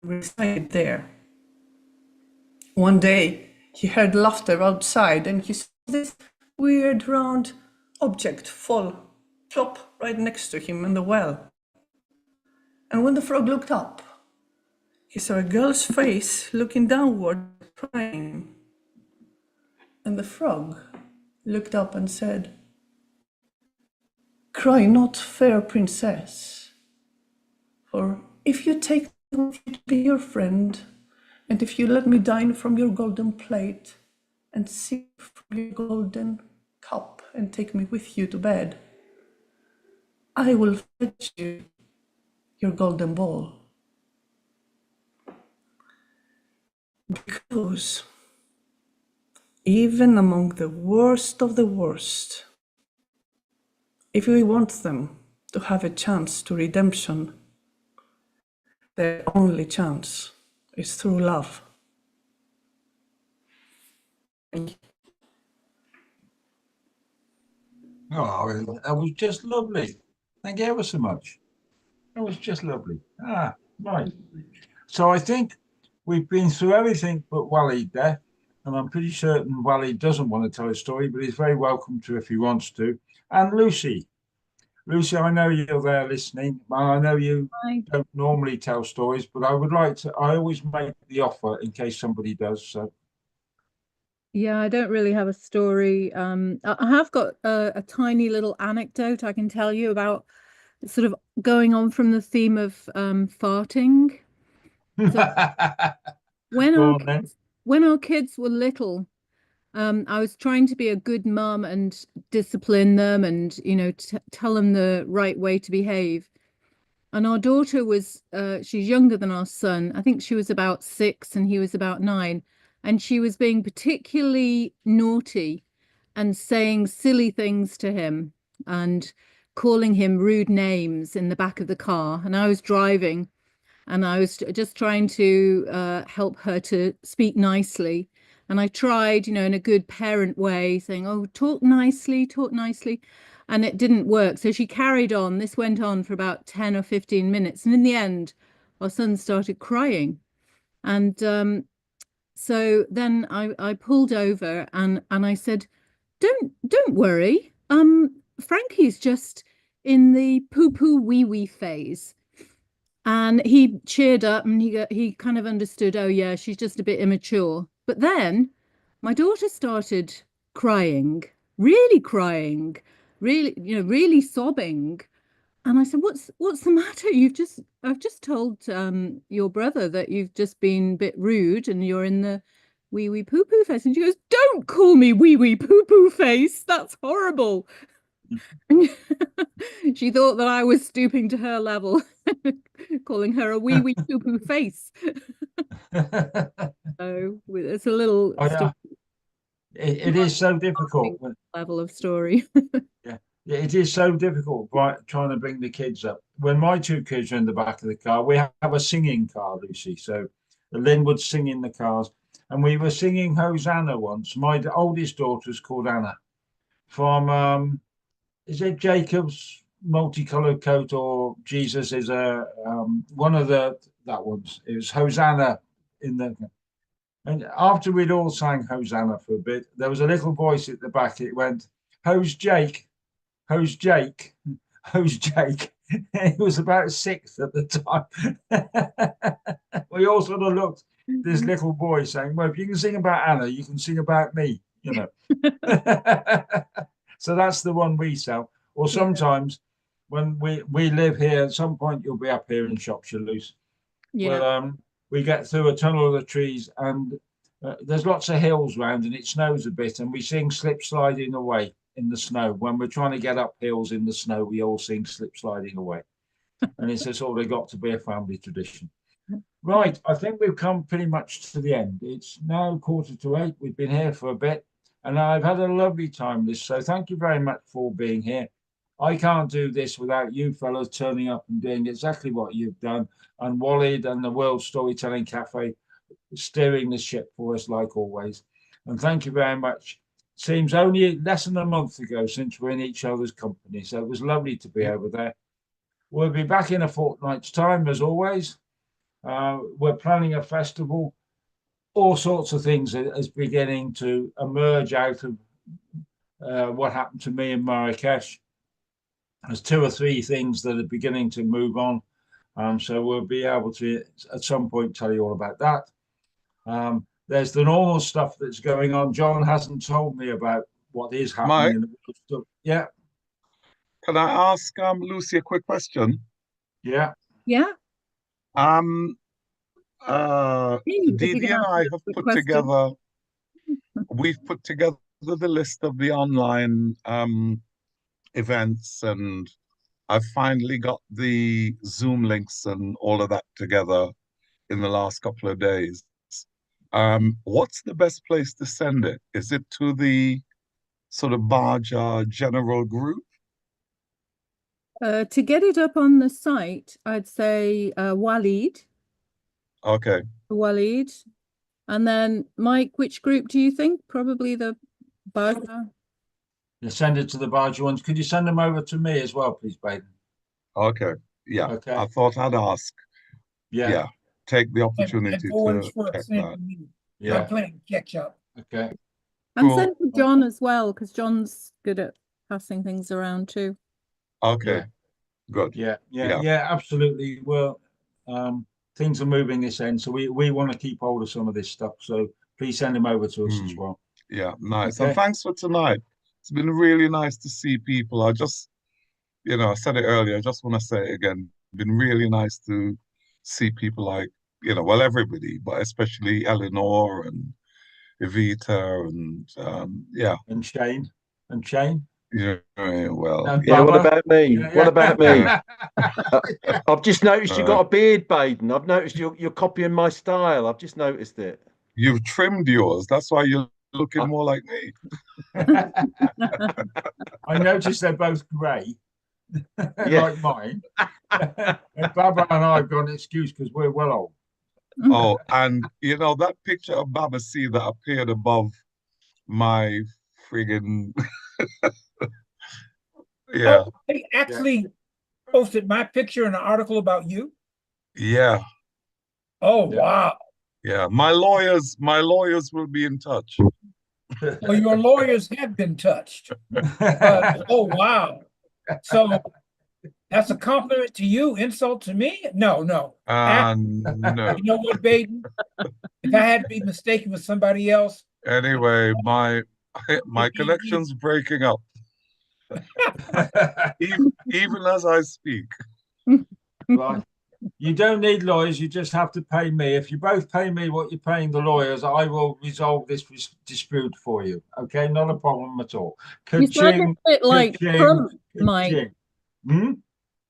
and resided there One day he heard laughter outside and he saw this weird round object fall, plop right next to him in the well. And when the frog looked up, he saw a girl's face looking downward, crying. And the frog looked up and said, "Cry not, fair princess, for if you take me to be your friend, and if you let me dine from your golden plate, and sip from your golden cup, and take me with you to bed, I will fetch you your golden ball." Because even among the worst of the worst, if we want them to have a chance to redemption, their only chance is through love. Oh, that was just lovely. Thank you ever so much. That was just lovely. Right. So I think we've been through everything but Waleed there. And I'm pretty certain Waleed doesn't want to tell a story, but he's very welcome to if he wants to. And Lucy. Lucy, I know you're there listening. I know you don't normally tell stories, but I would like to. I always make the offer in case somebody does. So. Yeah, I don't really have a story. I have got a tiny little anecdote I can tell you about, sort of going on from the theme of farting. So when our kids were little, I was trying to be a good mum and discipline them and, you know, tell them the right way to behave. And our daughter was, she's younger than our son. I think she was about 6 and he was about 9. And she was being particularly naughty and saying silly things to him and calling him rude names in the back of the car. And I was driving and I was just trying to help her to speak nicely. And I tried, you know, in a good parent way, saying, "Oh, talk nicely, talk nicely." And it didn't work. So she carried on. This went on for about 10 or 15 minutes. And in the end, our son started crying. And so then I pulled over and I said, don't worry. Frankie's just in the poo-poo wee-wee phase. And he cheered up and he kind of understood, oh yeah, she's just a bit immature. But then my daughter started crying, really, you know, really sobbing. And I said, what's the matter? I've just told your brother that you've just been a bit rude and you're in the wee wee poo poo face. And she goes, "Don't call me wee wee poo poo face. That's horrible." She thought that I was stooping to her level, calling her a wee wee poo poo face. So it's a little. It is so difficult. Level of story. Yeah, it is so difficult trying to bring the kids up. When my 2 kids are in the back of the car, we have a singing car, Lucy. So Lynn would sing in the cars. And we were singing Hosanna once. My oldest daughter's called Anna from, is it Jacob's multicolored coat or Jesus is one of that ones. It was Hosanna in the. And after we'd all sang Hosanna for a bit, there was a little voice at the back. It went, "How's Jake? How's Jake? How's Jake?" It was about 6 at the time. We all sort of looked at this little boy saying, "Well, if you can sing about Anna, you can sing about me," you know. So that's the one we sell. Or sometimes when we live here, at some point you'll be up here in Shropshire, Luce. Yeah. Well, we get through a tunnel of the trees and there's lots of hills round and it snows a bit and we sing Slip Sliding Away in the snow. When we're trying to get up hills in the snow, we all sing Slip Sliding Away. And it's sort of got to be a family tradition. Right, I think we've come pretty much to the end. It's now 7:45. We've been here for a bit and I've had a lovely time, Liz. So thank you very much for being here. I can't do this without you fellows turning up and doing exactly what you've done, and Waleed and the World Storytelling Cafe steering the ship for us like always. And thank you very much. Seems only less than a month ago since we're in each other's company, so it was lovely to be over there. We'll be back in a fortnight's time as always. We're planning a festival all sorts of things is beginning to emerge out of what happened to me in Marrakesh. There's 2 or 3 things that are beginning to move on. So we'll be able to, at some point, tell you all about that. There's the normal stuff that's going on. John hasn't told me about what is happening Mike, in the world stuff. Yeah. can I ask Lucy a quick question? Yeah. Yeah. Dee Dee and I have put together, we've put together the list of the online events, and I've finally got the Zoom links and all of that together in the last couple of days. What's the best place to send it? Is it to the sort of Baja general group? To get it up on the site, I'd say Walid. Okay. Walid. And then, Mike, which group do you think? Probably the Baja. You send it to the Baja ones. Could you send them over to me as well, please, Baden? Okay. Yeah. Okay. I thought I'd ask. Yeah. Take the opportunity to check that. Yeah. I'm playing catch up. Okay. And Cool. send to John as well, because John's good at passing things around too. Okay. Yeah. Good. Yeah, absolutely. Well, things are moving this end, so we want to keep hold of some of this stuff. So please send them over to us as well. Yeah, nice. Okay. And thanks for tonight. It's been really nice to see people. I just, I said it earlier, I just want to say it again. It's been really nice to see people like, well, everybody, but especially Eleanor and Evita and yeah. And Shane. Yeah, well. Yeah, what about me? Yeah. What about me? I've just noticed you got a beard, Baden. I've noticed you're copying my style. I've just noticed it. You've trimmed yours. That's why you're looking more like me. I noticed they're both grey, Yeah. like mine. And Baba and I have got an excuse because we're well old. Oh, and that picture of Baba C that appeared above my friggin' yeah. Oh, they actually posted my picture in an article about you. Yeah. Oh, wow. Yeah. My lawyers will be in touch. Well, your lawyers have been touched. Oh, wow. So that's a compliment to you, insult to me? No. No. You know what, Baden? If I had to be mistaken with somebody else. Anyway, my connection's breaking up. even as I speak. Right. You don't need lawyers, you just have to pay me. If you both pay me what you're paying the lawyers, I will resolve this dispute for you. Okay, not a problem at all. You sound a bit like Trump, Mike.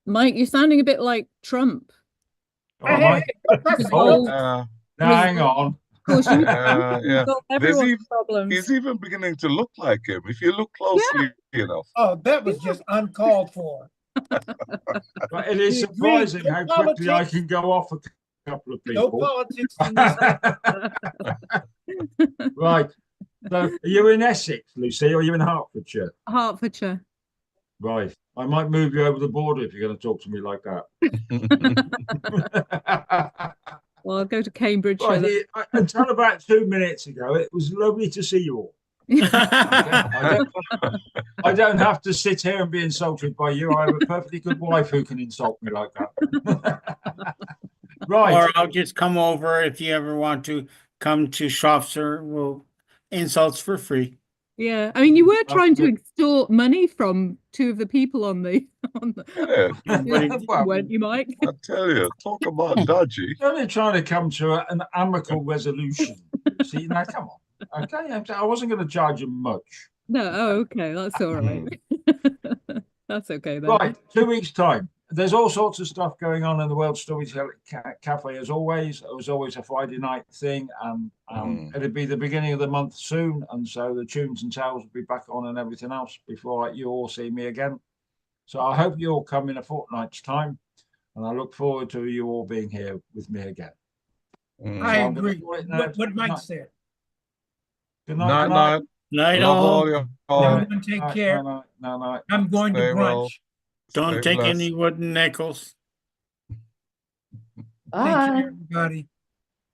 Mike, you're sounding a bit like Trump. Oh, Hey, now hang on. He's even beginning to look like him if you look closely enough. Oh, that was just uncalled for. But it is surprising how quickly I can go off a couple of people. No politics in this. Right. So are you in Essex, Lucy, or are you in Hertfordshire? Hertfordshire. Right. I might move you over the border if you're going to talk to me like that. Well, I'll go to Cambridge. Right, until about 2 minutes ago, it was lovely to see you all. I don't have to sit here and be insulted by you. I have a perfectly good wife who can insult me like that. Right. Or I'll just come over if you ever want to come to Shropshire. We'll insults for free. Yeah, I mean, you were trying to extort money from 2 of the people on the. Weren't you, Mike? I tell you, talk about dodgy. Only trying to come to an amicable resolution. See, now come on. Okay, I wasn't going to charge him much. No, okay, that's all right. That's okay then. Right, 2 weeks' time. There's all sorts of stuff going on in the World Storytelling Cafe as always. It was always a Friday night thing, and it'll be the beginning of the month soon, and so the tunes and tales will be back on and everything else before you all see me again. So I hope you all come in a fortnight's time, and I look forward to you all being here with me again. I agree. What Mike said. Good night. Night. Night all. Everyone take care. Night. I'm going to brunch. Well. Don't take any wooden nickels. Take care, everybody.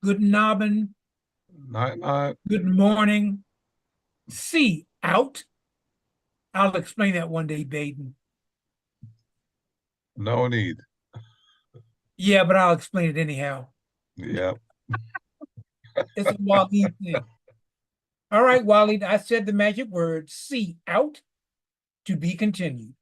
Good nobbin. Night, night. Good morning. See out. I'll explain that one day, Baden. No need. Yeah, but I'll explain it anyhow. Yep. It's a Waleed thing. All right, Waleed, I said the magic word, see out, to be continued.